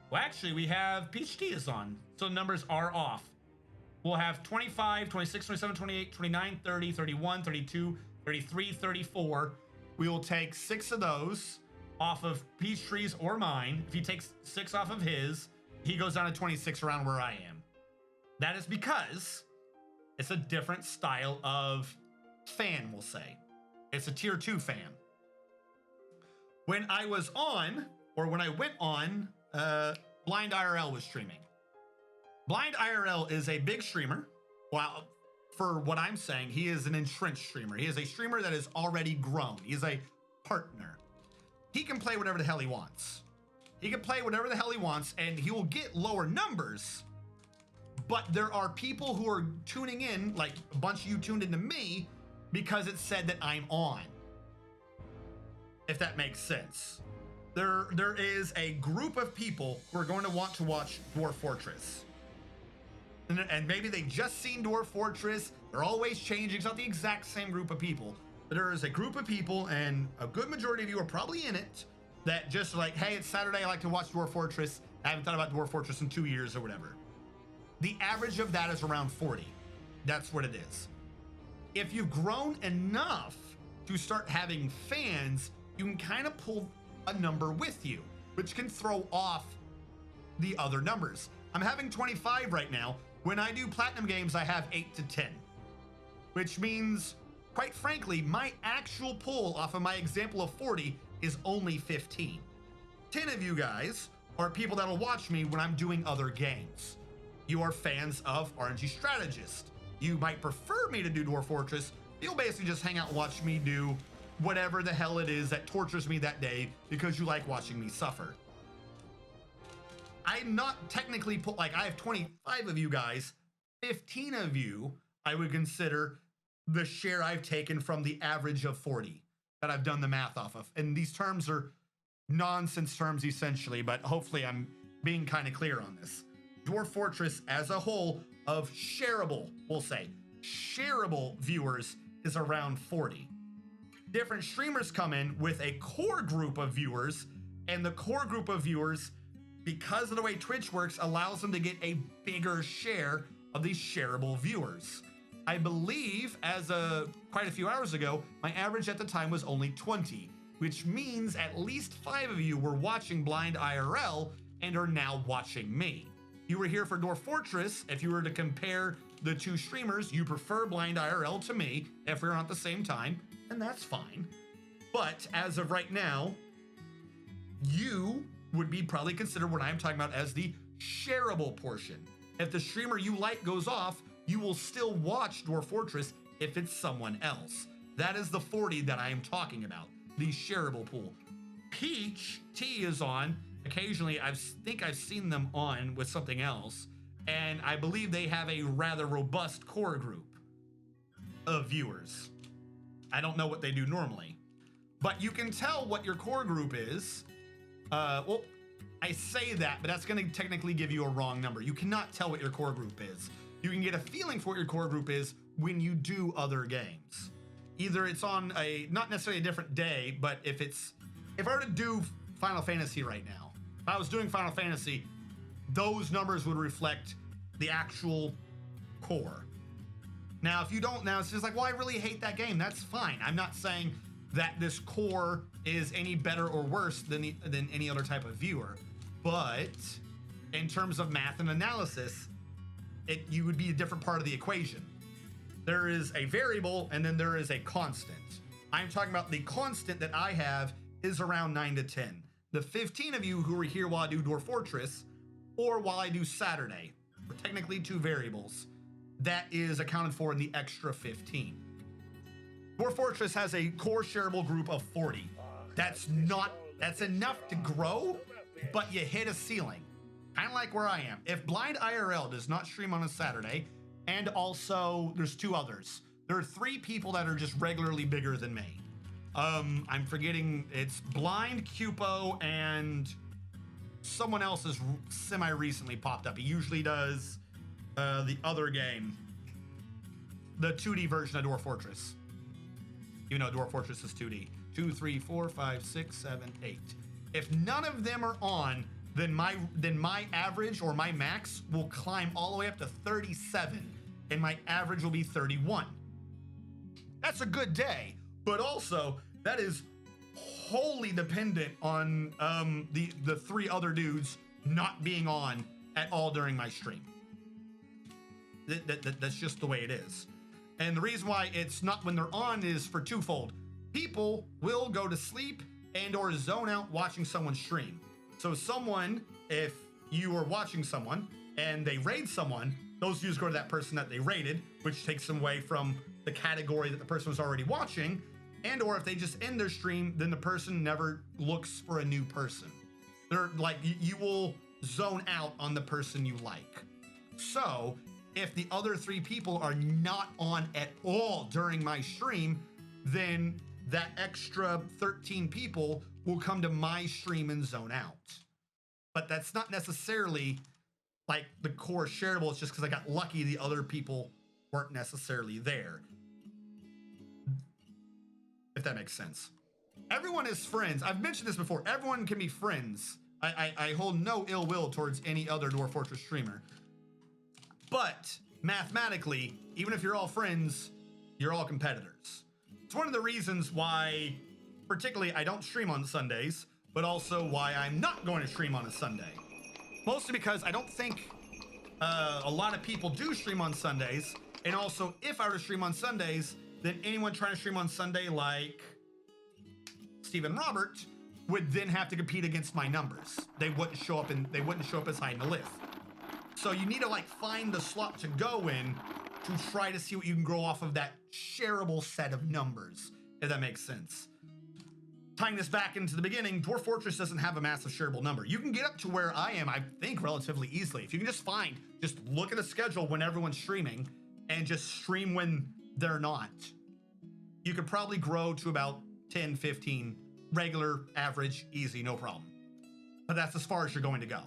Well, actually, we have Peach Tea is on, so the numbers are off. We'll have 25, 26, 27, 28, 29, 30, 31, 32, 33, 34. We will take 6 of those off of Peachtree's or mine. If he takes 6 off of his, he goes down to 26 around where I am. That is because it's a different style of fan, we'll say. It's a tier 2 fan. When I was on, or when I went on, Blind IRL was streaming. Blind IRL is a big streamer. Well, for what I'm saying, he is an entrenched streamer. He is a streamer that is already grown. He is a partner. He can play whatever the hell he wants. He can play whatever the hell he wants, and he will get lower numbers. But there are people who are tuning in, like a bunch of you tuned into me, because it said that I'm on. If that makes sense. There is a group of people who are going to want to watch Dwarf Fortress. And maybe they just seen Dwarf Fortress. They're always changing. It's not the exact same group of people. But there is a group of people, and a good majority of you are probably in it, that just like, hey, it's Saturday, I like to watch Dwarf Fortress. I haven't thought about Dwarf Fortress in 2 years or whatever. The average of that is around 40. That's what it is. If you've grown enough to start having fans, you can kind of pull a number with you, which can throw off the other numbers. I'm having 25 right now. When I do platinum games, I have 8 to 10, which means, quite frankly, my actual pull off of my example of 40 is only 15. 10 of you guys are people that'll watch me when I'm doing other games. You are fans of RNG Strategist. You might prefer me to do Dwarf Fortress. You'll basically just hang out and watch me do whatever the hell it is that tortures me that day because you like watching me suffer. I'm not technically, like, I have 25 of you guys. 15 of you I would consider the share I've taken from the average of 40 that I've done the math off of. And these terms are nonsense terms essentially, but hopefully I'm being kind of clear on this. Dwarf Fortress as a whole of shareable, we'll say, shareable viewers is around 40. Different streamers come in with a core group of viewers, and the core group of viewers, because of the way Twitch works, allows them to get a bigger share of these shareable viewers. I believe as quite a few hours ago, my average at the time was only 20, which means at least 5 of you were watching Blind IRL and are now watching me. You were here for Dwarf Fortress. If you were to compare the 2 streamers, you prefer Blind IRL to me if we're on at the same time. and that's fine. But as of right now, you would be probably considered what I'm talking about as the shareable portion. If the streamer you like goes off, you will still watch Dwarf Fortress if it's someone else. That is the 40 that I am talking about, the shareable pool. Peach T is on. Occasionally, I think I've seen them on with something else, and I believe they have a rather robust core group of viewers. I don't know what they do normally, but you can tell what your core group is. Well, I say that, but that's going to technically give you a wrong number. You cannot tell what your core group is. You can get a feeling for what your core group is when you do other games. Either it's on a, not necessarily a different day, but if I were to do Final Fantasy right now, if I was doing Final Fantasy, those numbers would reflect the actual core. Now, if you don't, now it's just like, well, I really hate that game. That's fine. I'm not saying that this core is any better or worse than any other type of viewer. But in terms of math and analysis, you would be a different part of the equation. There is a variable and then there is a constant. I'm talking about the constant that I have is around 9 to 10. The 15 of you who are here while I do Dwarf Fortress or while I do Saturday, or technically two variables, that is accounted for in the extra 15. Dwarf Fortress has a core shareable group of 40. That's enough to grow, but you hit a ceiling. Kind of like where I am. If Blind IRL does not stream on a Saturday, and also there's two others. There are 3 people that are just regularly bigger than me. I'm forgetting, it's Blind, Cupo, and someone else has semi-recently popped up. He usually does the other game, the 2D version of Dwarf Fortress. Even though Dwarf Fortress is 2D. 2, 3, 4, 5, 6, 7, 8. If none of them are on, then my average or my max will climb all the way up to 37, and my average will be 31. That's a good day, but also that is wholly dependent on the 3 other dudes not being on at all during my stream. That's just the way it is. And the reason why it's not when they're on is for twofold. People will go to sleep and or zone out watching someone stream. So if you are watching someone and they raid someone, those views go to that person that they raided, which takes them away from the category that the person was already watching. And or if they just end their stream, then the person never looks for a new person. They're like, you will zone out on the person you like. So if the other 3 people are not on at all during my stream, then that extra 13 people will come to my stream and zone out. But that's not necessarily like the core shareable. It's just because I got lucky the other people weren't necessarily there. If that makes sense. Everyone is friends. I've mentioned this before. Everyone can be friends. I hold no ill will towards any other Dwarf Fortress streamer. But mathematically, even if you're all friends, you're all competitors. It's one of the reasons why, particularly, I don't stream on Sundays, but also why I'm not going to stream on a Sunday. Mostly because I don't think a lot of people do stream on Sundays, and also if I were to stream on Sundays, then anyone trying to stream on Sunday like Stephen Robert would then have to compete against my numbers. They wouldn't show up as high in the list. So you need to like find the slot to go in to try to see what you can grow off of that shareable set of numbers, if that makes sense. Tying this back into the beginning, Dwarf Fortress doesn't have a massive shareable number. You can get up to where I am, I think, relatively easily. If you can just look at a schedule when everyone's streaming and just stream when they're not, you could probably grow to about 10, 15, regular, average, easy, no problem. But that's as far as you're going to go.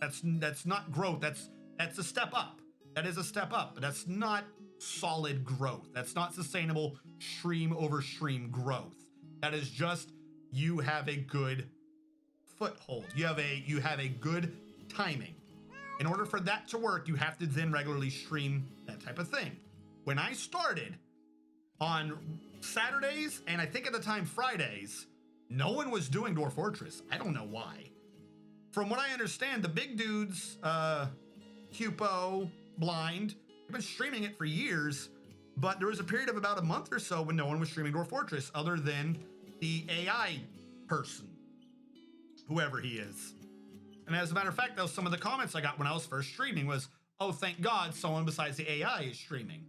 That's not growth, that's a step up. That is a step up, but that's not solid growth. That's not sustainable stream over stream growth. That is just, you have a good foothold. You have a good timing. In order for that to work, you have to then regularly stream that type of thing. When I started on Saturdays, and I think at the time Fridays, no one was doing Dwarf Fortress. I don't know why. From what I understand, the big dudes, Cupo, Blind, have been streaming it for years, But there was a period of about a month or so when no one was streaming Dwarf Fortress other than the AI person, whoever he is. And as a matter of fact, that was some of the comments I got when I was first streaming was, oh, thank God someone besides the AI is streaming.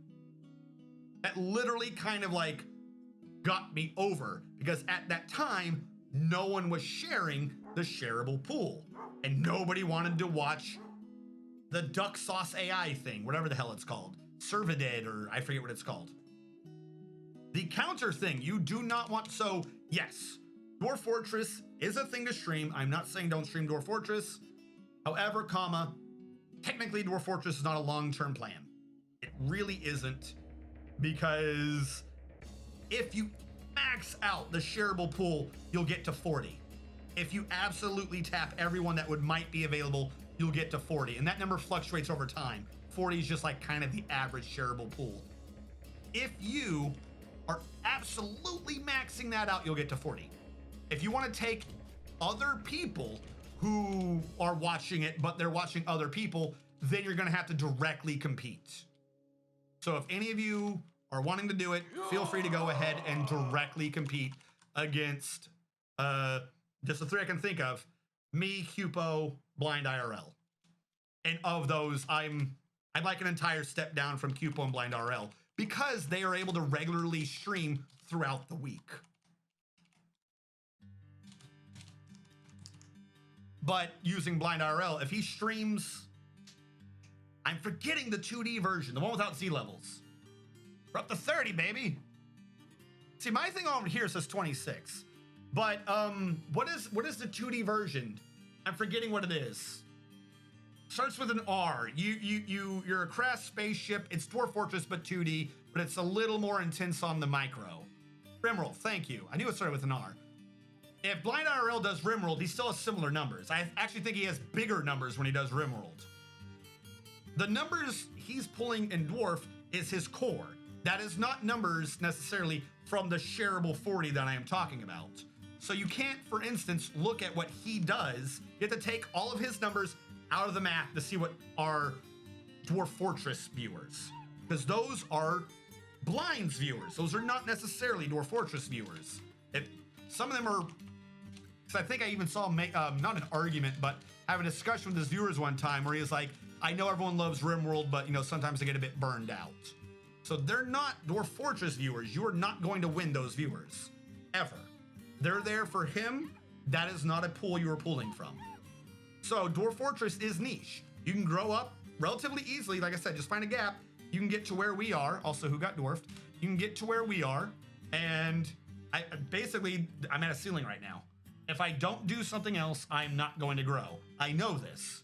That literally kind of like got me over, because at that time, no one was sharing the shareable pool and nobody wanted to watch the duck sauce AI thing, whatever the hell it's called. Servidid, or I forget what it's called. The counter thing, you do not want, so yes, Dwarf Fortress is a thing to stream. I'm not saying don't stream Dwarf Fortress. However, comma, technically Dwarf Fortress is not a long-term plan. It really isn't, because if you max out the shareable pool, you'll get to 40. If you absolutely tap everyone that might be available, you'll get to 40. And that number fluctuates over time. 40 is just like kind of the average shareable pool. If you are absolutely maxing that out, you'll get to 40. If you want to take other people who are watching it, but they're watching other people, then you're going to have to directly compete. So if any of you are wanting to do it, feel free to go ahead and directly compete against just the 3 I can think of: me, Cupo, Blind IRL. And of those, I'd like an entire step down from Cupo and Blind IRL, because they are able to regularly stream throughout the week. But using Blind IRL, if he streams, I'm forgetting the 2D version, the one without Z levels. We're up to 30, baby. See, my thing over here says 26, but what is the 2D version? I'm forgetting what it is. Starts with an R. You're a crash spaceship. It's Dwarf Fortress, but 2D, but it's a little more intense on the micro. Rimworld, thank you. I knew it started with an R. If Blind IRL does Rimworld, he still has similar numbers. I actually think he has bigger numbers when he does Rimworld. The numbers he's pulling in Dwarf is his core. That is not numbers necessarily from the shareable 40 that I am talking about. So you can't, for instance, look at what he does. You have to take all of his numbers out of the math to see what are Dwarf Fortress viewers, because those are Blind's viewers. Those are not necessarily Dwarf Fortress viewers. Some of them are, because I think I even saw not an argument, but have a discussion with his viewers one time where he was like, I know everyone loves Rimworld, but sometimes they get a bit burned out. So they're not Dwarf Fortress viewers. You are not going to win those viewers, ever. They're there for him. That is not a pool you are pulling from. So Dwarf Fortress is niche. You can grow up relatively easily. Like I said, just find a gap. You can get to where we are. Also, who got dwarfed? You can get to where we are. And I'm at a ceiling right now. If I don't do something else, I'm not going to grow. I know this.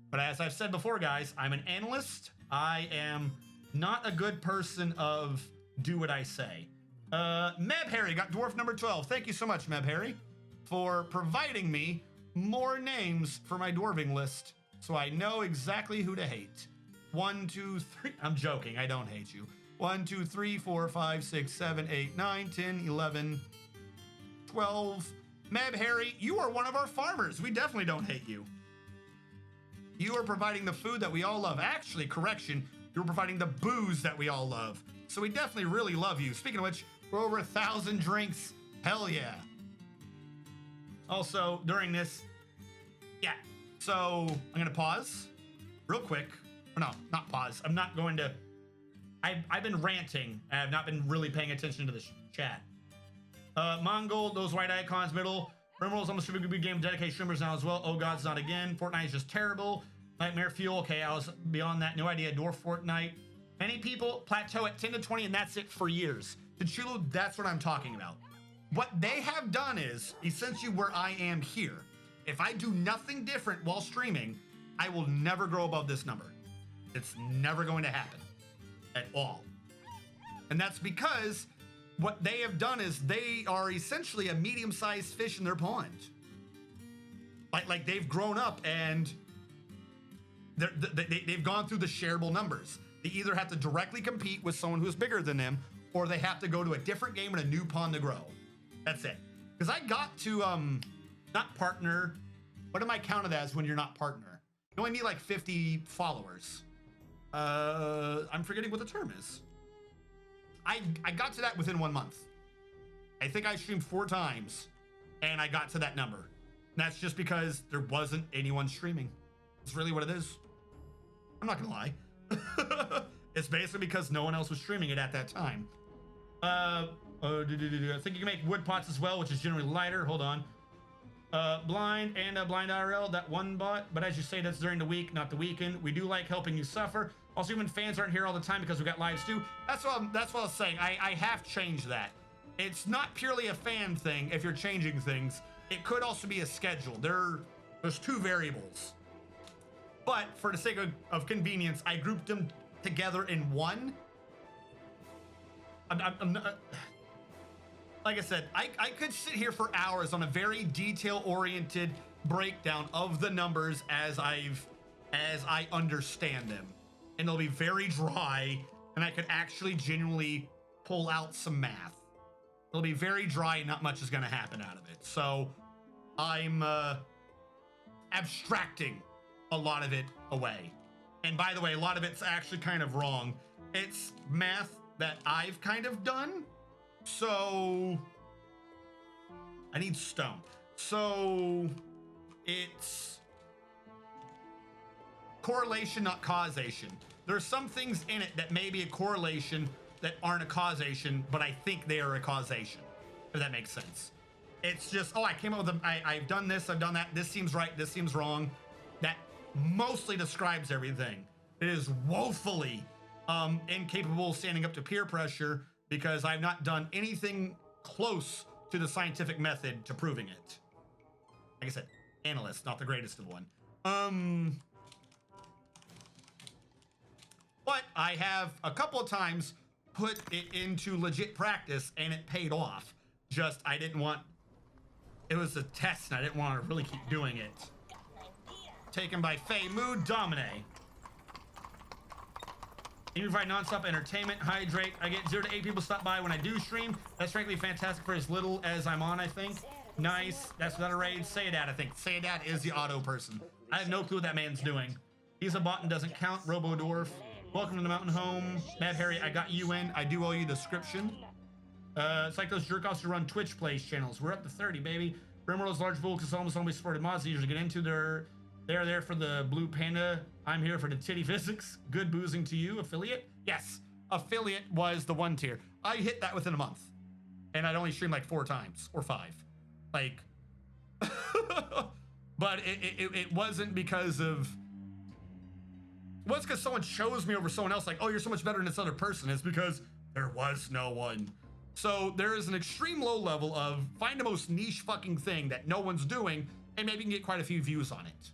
But as I've said before, guys, I'm an analyst. I am not a good person of do what I say. Meb Harry got dwarf number 12. Thank you so much, Meb Harry, for providing me more names for my dwarving list, so I know exactly who to hate. 1, 2, 3. I'm joking. I don't hate you. 1, 2, 3, 4, 5, 6, 7, 8, 9, 10, 11, 12. Meb Harry, you are one of our farmers. We definitely don't hate you. You are providing the food that we all love. Actually, correction, you're providing the booze that we all love. So we definitely really love you. Speaking of which, we're over 1,000 drinks. Hell yeah. Also, during this, yeah. So I'm going to pause real quick. Or no, not pause. I'm not going to. I've been ranting. I have not been really paying attention to the chat. Mongol, those white icons, middle. Rimworld's almost a big game. Dedicated streamers now as well. Oh God's not again. Fortnite is just terrible. Nightmare Fuel. Okay, I was beyond that. No idea. Dwarf Fortnite. Many people plateau at 10 to 20, and that's it for years. To Chulu, that's what I'm talking about. What they have done is essentially where I am here. If I do nothing different while streaming, I will never grow above this number. It's never going to happen at all. And that's because what they have done is they are essentially a medium-sized fish in their pond. Like they've grown up and they've gone through the shareable numbers. They either have to directly compete with someone who's bigger than them, or they have to go to a different game and a new pond to grow. That's it. Because I got to, not partner. What am I counted as when you're not partner? You only need like 50 followers. I'm forgetting what the term is. I got to that within 1 month. I think I streamed 4 times and I got to that number. And that's just because there wasn't anyone streaming. It's really what it is. I'm not gonna lie. It's basically because no one else was streaming it at that time. I think you can make wood pots as well, which is generally lighter. Hold on. Blind and blind IRL, that one bot, but as you say, that's during the week, not the weekend. We do like helping you suffer. Also, even fans aren't here all the time because we got lives too. That's what I was saying. I have changed that. It's not purely a fan thing if you're changing things. It could also be a schedule. There's 2 variables. But for the sake of convenience, I grouped them together in one. I'm not, like I said, I could sit here for hours on a very detail-oriented breakdown of the numbers as I understand them. And they'll be very dry, and I could actually genuinely pull out some math. It'll be very dry and not much is going to happen out of it. So I'm abstracting a lot of it away. And by the way, a lot of it's actually kind of wrong. It's math that I've kind of done. So I need stone. So it's correlation, not causation. There's some things in it that may be a correlation that aren't a causation, but I think they are a causation, if that makes sense. It's just, oh, I came up with I've done this, I've done that. This seems right, this seems wrong. That mostly describes everything. It is woefully incapable of standing up to peer pressure because I've not done anything close to the scientific method to proving it. Like I said, analyst, not the greatest of one. But I have a couple of times put it into legit practice and it paid off. Just, I didn't want, it was a test and I didn't want to really keep doing it. Taken by Faye Mood Domine. You provide non-stop entertainment, hydrate. I get 0 to 8 people stop by when I do stream. That's frankly fantastic for as little as I'm on, I think. Nice. That's without a raid. Say that, I think. Say that is the auto person. I have no clue what that man's doing. He's a bot and doesn't count. Robo Dwarf. Welcome to the mountain home. Mad Harry, I got you in. I do owe you the description. It's like those jerk-offs who run Twitch plays channels. We're up to 30, baby. Rimworld's large bull because almost only supported mods. They usually get into they're there for the blue panda. I'm here for the titty physics. Good boozing to you, affiliate. Yes, affiliate was the 1 tier. I hit that within a month, and I'd only streamed like 4 times or 5. Like, but it wasn't because of. It wasn't because someone chose me over someone else. Like, oh, you're so much better than this other person. It's because there was no one. So there is an extreme low level of find the most niche fucking thing that no one's doing, and maybe you can get quite a few views on it.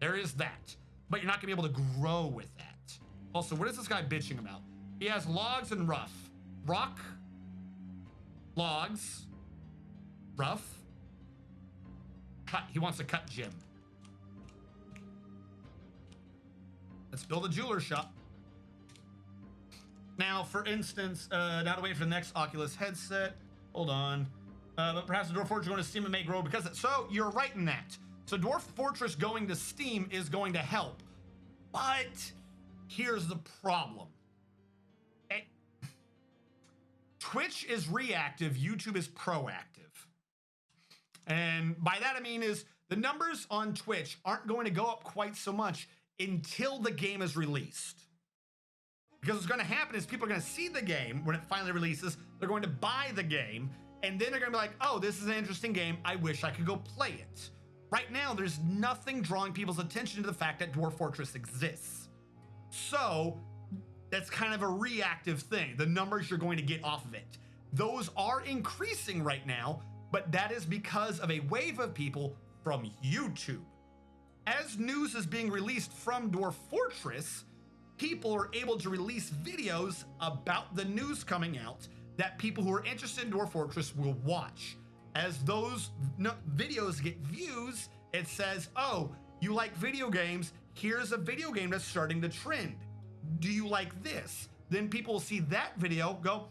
There is that, but you're not gonna be able to grow with that. Also, what is this guy bitching about? He has logs and rough. Rock, logs, rough, cut. He wants to cut Jim. Let's build a jeweler shop. Now, for instance, now to wait for the next Oculus headset. Hold on. But perhaps the Dwarf Fortress going to Steam and may grow because of, so you're right in that. So Dwarf Fortress going to Steam is going to help. But here's the problem. Twitch is reactive, YouTube is proactive. And by that I mean is the numbers on Twitch aren't going to go up quite so much until the game is released. Because what's going to happen is people are going to see the game when it finally releases. They're going to buy the game, and then they're going to be like, oh, this is an interesting game. I wish I could go play it. Right now, there's nothing drawing people's attention to the fact that Dwarf Fortress exists. So that's kind of a reactive thing. The numbers you're going to get off of it. Those are increasing right now, but that is because of a wave of people from YouTube. As news is being released from Dwarf Fortress, people are able to release videos about the news coming out that people who are interested in Dwarf Fortress will watch. As those videos get views, it says, oh, you like video games, here's a video game that's starting to trend. Do you like this? Then people will see that video, go,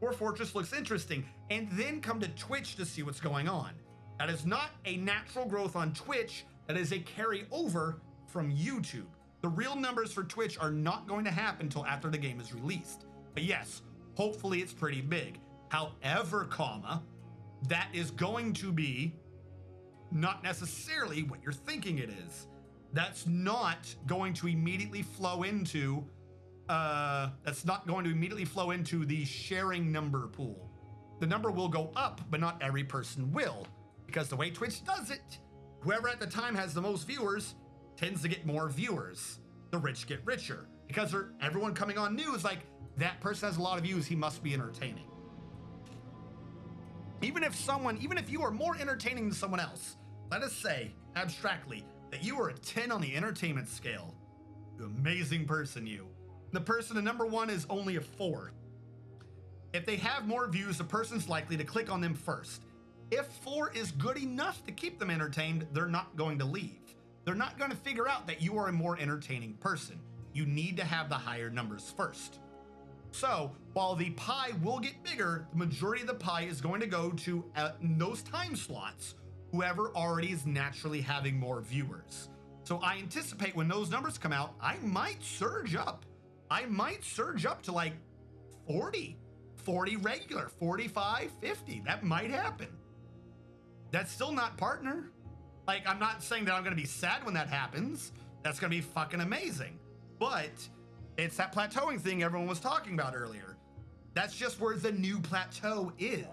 Dwarf Fortress looks interesting, and then come to Twitch to see what's going on. That is not a natural growth on Twitch, that is a carryover from YouTube. The real numbers for Twitch are not going to happen until after the game is released. But yes, hopefully it's pretty big. However, comma, that is going to be not necessarily what you're thinking it is. That's not going to immediately flow into the sharing number pool. The number will go up, but not every person will, because the way Twitch does it, whoever at the time has the most viewers tends to get more viewers. The rich get richer because everyone coming on new is like, that person has a lot of views, he must be entertaining. Even if you are more entertaining than someone else, let us say abstractly that you are a 10 on the entertainment scale. You amazing person, you. The person in number 1 is only a 4. If they have more views, the person's likely to click on them first. If 4 is good enough to keep them entertained, they're not going to leave. They're not going to figure out that you are a more entertaining person. You need to have the higher numbers first. So while the pie will get bigger, the majority of the pie is going to go to in those time slots, whoever already is naturally having more viewers. So I anticipate when those numbers come out, I might surge up. I might surge up to like 40 regular, 45, 50. That might happen. That's still not partner. Like, I'm not saying that I'm going to be sad when that happens. That's going to be fucking amazing. But it's that plateauing thing everyone was talking about earlier. That's just where the new plateau is.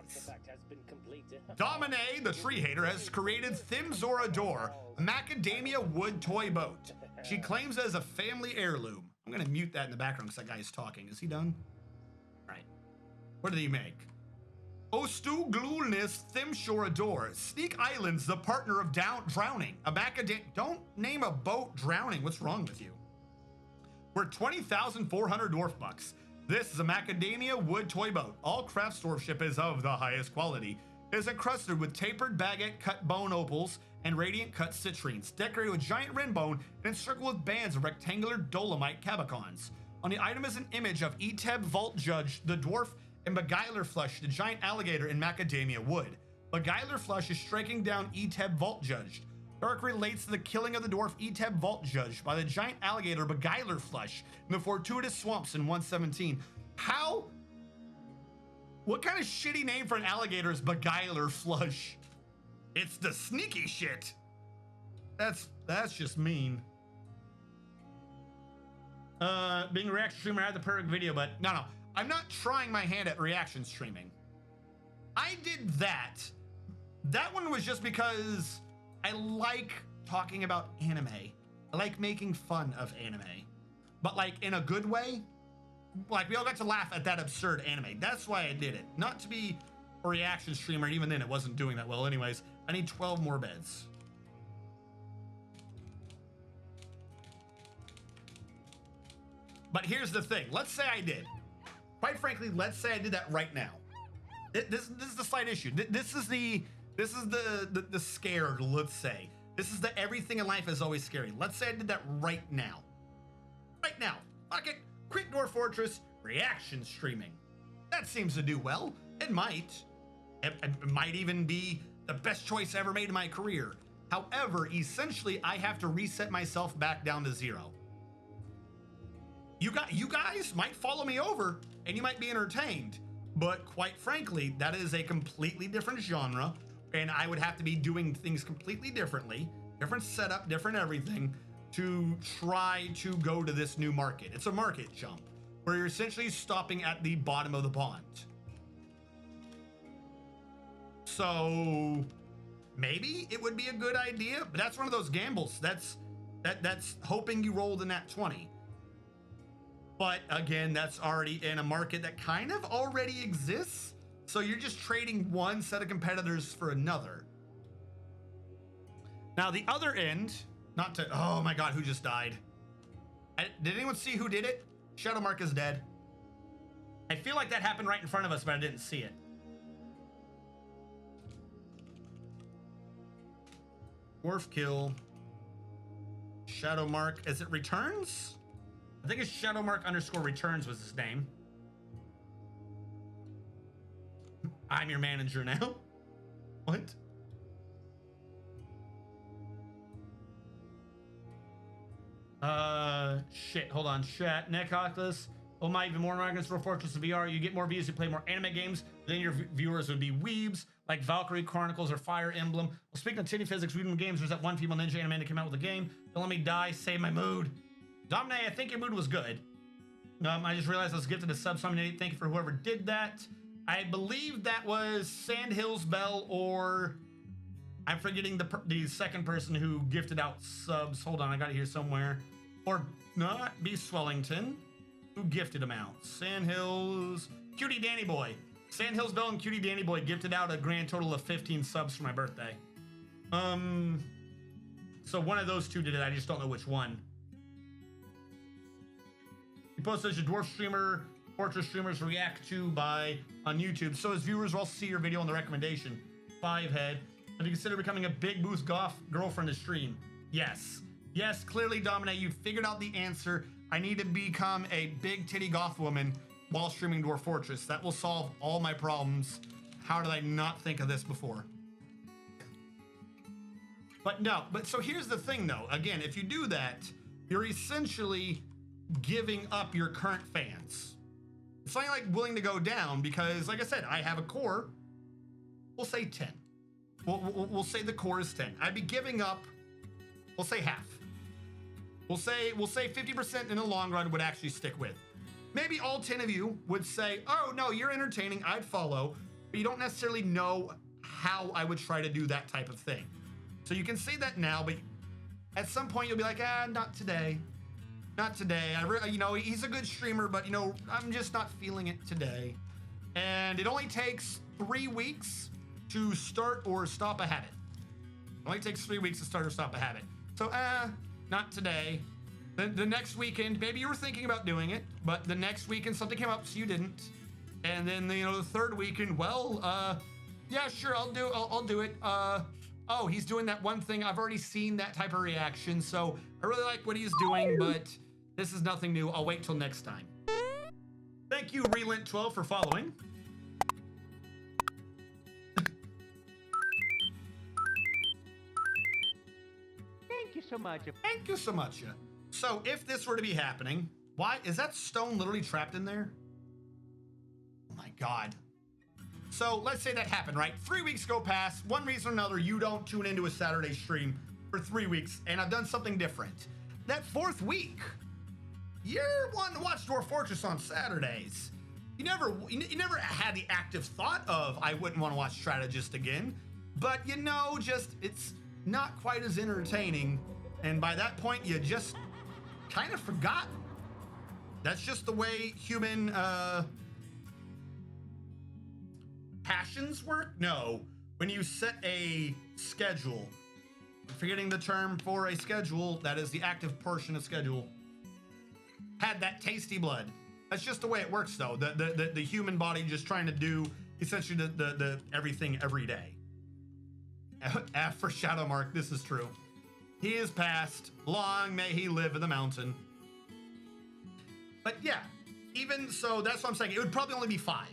Domine, the tree hater, has created Thimzora Door, a macadamia wood toy boat. She claims it as a family heirloom. I'm going to mute that in the background because that guy is talking. Is he done? All right. What did he make? Ostu Glulnis Thimzora Door. Sneak Islands, the partner of drowning. A macadamia. Don't name a boat drowning. What's wrong with you? We're 20,400 dwarf bucks. This is a macadamia wood toy boat. All craft dwarfship is of the highest quality. It is encrusted with tapered baguette cut bone opals and radiant cut citrines, decorated with giant wren bone and encircled with bands of rectangular dolomite cabacons. On the item is an image of Eteb Vault Judge, the dwarf, and Beguiler Flush, the giant alligator in macadamia wood. Beguiler Flush is striking down Eteb Vault Judge. Dark relates to the killing of the dwarf Eteb Vault Judge by the giant alligator Beguiler Flush in the fortuitous swamps in 117. How? What kind of shitty name for an alligator is Beguiler Flush? It's the sneaky shit. That's just mean. Being a reaction streamer, I had the perfect video, but no. I'm not trying my hand at reaction streaming. I did that. That one was just because I like talking about anime. I like making fun of anime, but like in a good way. Like we all got to laugh at that absurd anime. That's why I did it. Not to be a reaction streamer, and even then it wasn't doing that well anyways. I need 12 more beds. But here's the thing. Let's say I did. Quite frankly, let's say I did that right now. This is the slight issue. This is the scared, let's say. This is the everything in life is always scary. Let's say I did that right now. Right now. Fuck it. Quit Dwarf Fortress, reaction streaming. That seems to do well. It might. It might even be the best choice I ever made in my career. However, essentially, I have to reset myself back down to 0. You guys might follow me over and you might be entertained, but quite frankly, that is a completely different genre, and I would have to be doing things completely differently, different setup, different everything, to try to go to this new market. It's a market jump where you're essentially stopping at the bottom of the pond. So maybe it would be a good idea, but that's one of those gambles. That's hoping you rolled in that 20. But again, that's already in a market that kind of already exists. So you're just trading one set of competitors for another. Now the other end, not to, oh my God, who just died? Did anyone see who did it? Shadowmark is dead. I feel like that happened right in front of us, but I didn't see it. Dwarf kill. Shadowmark, as it returns? I think it's Shadowmark_returns was his name. I'm your manager now. What? Shit, hold on. Chat, Neck Oculus, Oh my, even more Americans for Fortress of VR. You get more views, you play more anime games, then your viewers would be weebs, like Valkyrie Chronicles or Fire Emblem. Well, speaking of titty physics, reading games, there's that one female ninja anime that came out with a game. Don't let me die, save my mood. Domine, I think your mood was good. I just realized I was gifted a sub, so I'm gonna thank you for whoever did that. I believe that was Sandhills Bell, or I'm forgetting the second person who gifted out subs. Hold on, I got it here somewhere. Or not, be Swellington. Who gifted them out? Sandhills, Cutie Danny Boy. Sandhills Bell and Cutie Danny Boy gifted out a grand total of 15 subs for my birthday. So one of those two did it. I just don't know which one. You posted as your dwarf streamer, Fortress streamers react to on YouTube. So as viewers will also see your video on the recommendation. 5head. Have you considered becoming a big booth goth girlfriend to stream? Yes. Yes, clearly, Dominic, you figured out the answer. I need to become a big titty goth woman while streaming Dwarf Fortress. That will solve all my problems. How did I not think of this before? But no, so here's the thing though. Again, if you do that, you're essentially giving up your current fans. It's not like willing to go down because, like I said, I have a core. We'll say 10. We'll say the core is 10. I'd be giving up, we'll say half. We'll say 50% in the long run would actually stick with. Maybe all 10 of you would say, oh no, you're entertaining, I'd follow, but you don't necessarily know how I would try to do that type of thing. So you can say that now, but at some point you'll be like, not today. Not today. He's a good streamer, but I'm just not feeling it today. And it only takes 3 weeks to start or stop a habit. It only takes 3 weeks to start or stop a habit. So, not today. Then the next weekend, maybe you were thinking about doing it, but the next weekend something came up, so you didn't. And then the third weekend, yeah, sure, I'll do it. Oh, he's doing that one thing. I've already seen that type of reaction, so I really like what he's doing, but this is nothing new. I'll wait till next time. Thank you, Relent12, for following. Thank you so much. Thank you so much. So if this were to be happening, why is that stone literally trapped in there? Oh my God. So let's say that happened, right? 3 weeks go past, one reason or another, you don't tune into a Saturday stream for 3 weeks, and I've done something different. That 4th week, you're wanting to watch Dwarf Fortress on Saturdays. You never had the active thought of, I wouldn't want to watch Strategist again, but it's not quite as entertaining, and by that point, you just kind of forgot. That's just the way human, passions work? No. When you set a schedule, forgetting the term for a schedule, that is the active portion of schedule, had that tasty blood. That's just the way it works though. The human body just trying to do essentially the everything every day. F for Shadowmark, this is true. He is passed. Long may he live in the mountain. But yeah, even so, that's what I'm saying. It would probably only be 5.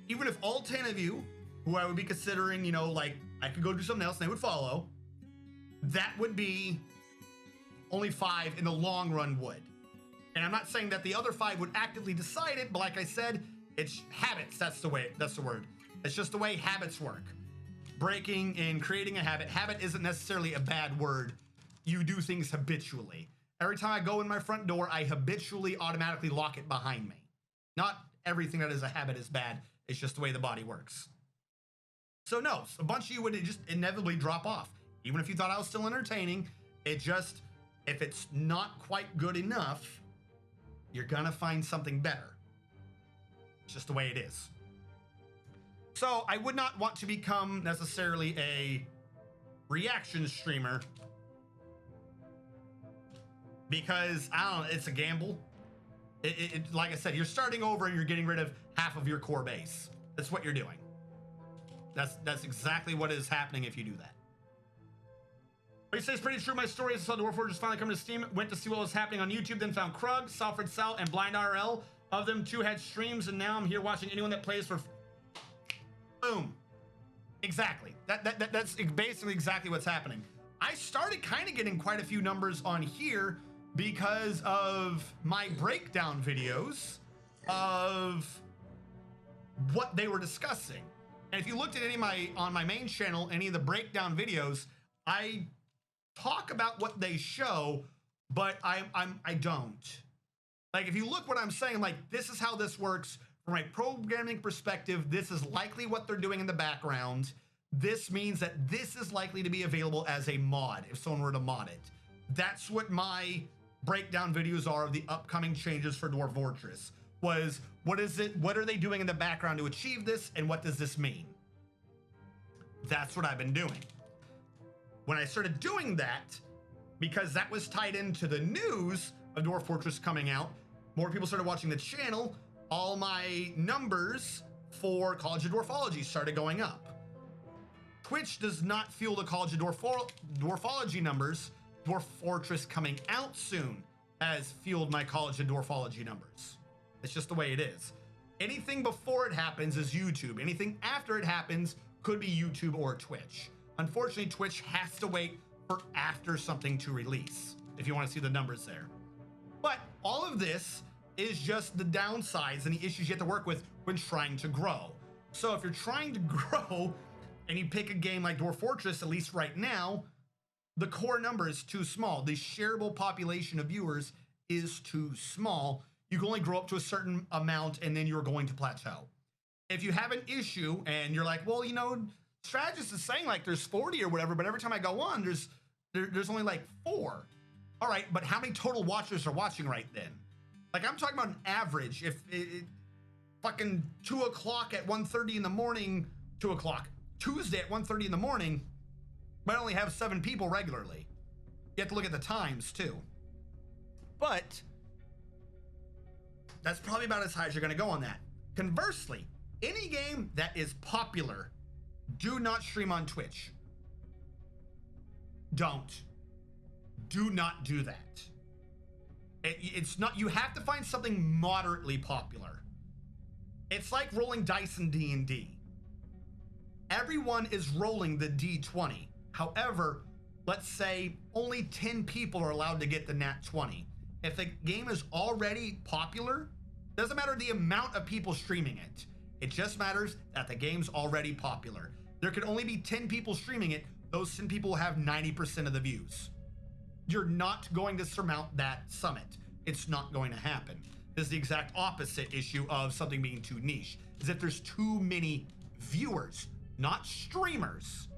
Even if all 10 of you, who I would be considering, like I could go do something else and they would follow, that would be only 5 in the long run would. And I'm not saying that the other 5 would actively decide it, but like I said, it's habits. That's the word. It's just the way habits work. Breaking and creating a habit. Habit isn't necessarily a bad word. You do things habitually. Every time I go in my front door, I habitually automatically lock it behind me. Not everything that is a habit is bad. It's just the way the body works. So no, a bunch of you would just inevitably drop off. Even if you thought I was still entertaining, if it's not quite good enough, you're gonna find something better. It's just the way it is. So I would not want to become necessarily a reaction streamer because, I don't know, it's a gamble. Like I said, you're starting over and you're getting rid of half of your core base. That's what you're doing. That's exactly what is happening if you do that. But he says, pretty true. My story is I saw Dwarf Fortress finally coming to Steam. Went to see what was happening on YouTube, then found Krug, Salford Sal, and Blind RL. Of them, 2 had streams, and now I'm here watching anyone that plays for... Boom. Exactly. That's basically exactly what's happening. I started kind of getting quite a few numbers on here because of my breakdown videos. of what they were discussing. And if you looked at any of on my main channel, any of the breakdown videos, I talk about what they show, but I don't. Like, if you look what I'm saying, like, this is how this works from a programming perspective. This is likely what they're doing in the background. This means that this is likely to be available as a mod if someone were to mod it. That's what my breakdown videos are of the upcoming changes for Dwarf Fortress. Was what is it? What are they doing in the background to achieve this? And what does this mean? That's what I've been doing. When I started doing that, because that was tied into the news of Dwarf Fortress coming out, more people started watching the channel. All my numbers for College of Dwarfology started going up. Twitch does not fuel the College of Dwarfology numbers. Dwarf Fortress coming out soon has fueled my College of Dwarfology numbers. It's just the way it is. Anything before it happens is YouTube. Anything after it happens could be YouTube or Twitch. Unfortunately, Twitch has to wait for after something to release if you want to see the numbers there. But all of this is just the downsides and the issues you have to work with when trying to grow. So if you're trying to grow and you pick a game like Dwarf Fortress, at least right now, the core number is too small. The shareable population of viewers is too small. You can only grow up to a certain amount and then you're going to plateau. If you have an issue and you're like, well, you know, Strategist is saying like there's 40 or whatever, but every time I go on, there's only like 4. All right, but how many total watchers are watching right then? Like, I'm talking about an average. If fucking 2 o'clock at 1:30 in the morning, 2 o'clock, Tuesday at 1:30 in the morning, might only have 7 people regularly. You have to look at the times too. But that's probably about as high as you're gonna go on that. Conversely, any game that is popular, do not stream on Twitch. Don't. Do not do that. It's not, you have to find something moderately popular. It's like rolling dice in D&D. Everyone is rolling the D20. However, let's say only 10 people are allowed to get the nat 20. If the game is already popular, doesn't matter the amount of people streaming it. It just matters that the game's already popular. There can only be 10 people streaming it. Those 10 people will have 90% of the views. You're not going to surmount that summit. It's not going to happen. This is the exact opposite issue of something being too niche, is if there's too many viewers, not streamers.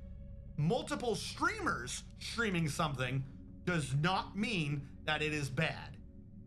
Multiple streamers streaming something does not mean that it is bad.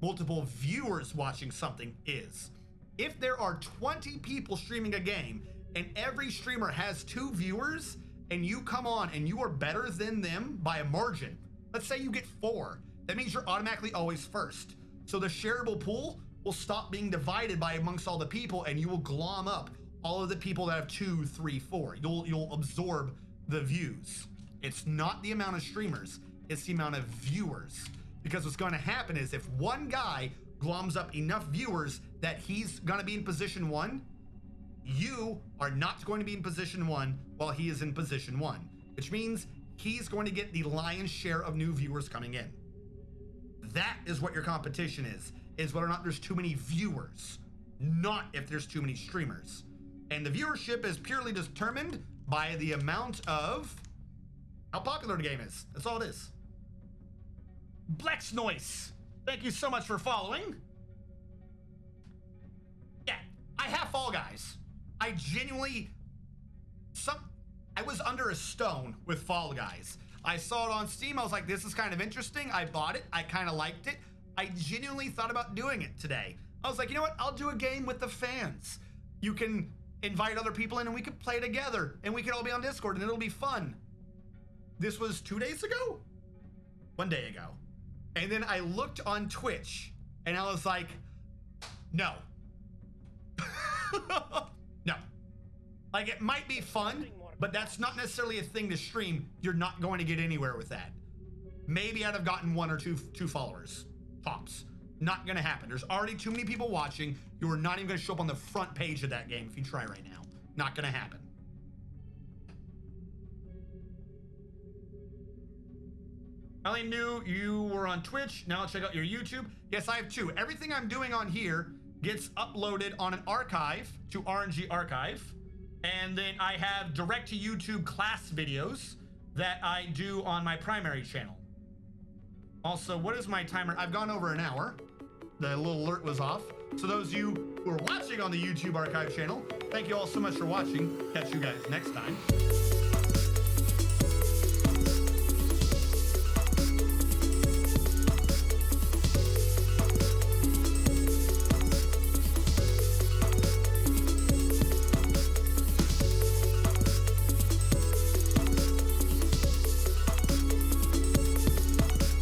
Multiple viewers watching something is. If there are 20 people streaming a game and every streamer has 2 viewers and you come on and you are better than them by a margin, let's say you get 4, that means you're automatically always first. So the shareable pool will stop being divided by amongst all the people and you will glom up all of the people that have 2, 3, 4. You'll absorb the views. It's not the amount of streamers, it's the amount of viewers. Because what's going to happen is if one guy gloms up enough viewers that he's going to be in position 1, you are not going to be in position 1 while he is in position 1, which means he's going to get the lion's share of new viewers coming in. That is what your competition is whether or not there's too many viewers, not if there's too many streamers. And the viewership is purely determined by the amount of how popular the game is. That's all it is. Blex Noise, thank you so much for following. Yeah, I have Fall Guys. I genuinely, I was under a stone with Fall Guys. I saw it on Steam. I was like, this is kind of interesting. I bought it. I kind of liked it. I genuinely thought about doing it today. I was like, you know what? I'll do a game with the fans. You can invite other people in and we could play together and we could all be on Discord and it'll be fun. This was 2 days ago? 1 day ago. And then I looked on Twitch and I was like, no. No. Like, it might be fun, but that's not necessarily a thing to stream. You're not going to get anywhere with that. Maybe I'd have gotten 1 or 2 followers, tops. Not gonna happen. There's already too many people watching. You are not even gonna show up on the front page of that game if you try right now. Not gonna happen. I only knew you were on Twitch. Now check out your YouTube. Yes, I have 2. Everything I'm doing on here gets uploaded on an archive to RNG Archive. And then I have direct to YouTube class videos that I do on my primary channel. Also, what is my timer? I've gone over an hour. The little alert was off. So those of you who are watching on the YouTube Archive channel, thank you all so much for watching. Catch you guys next time.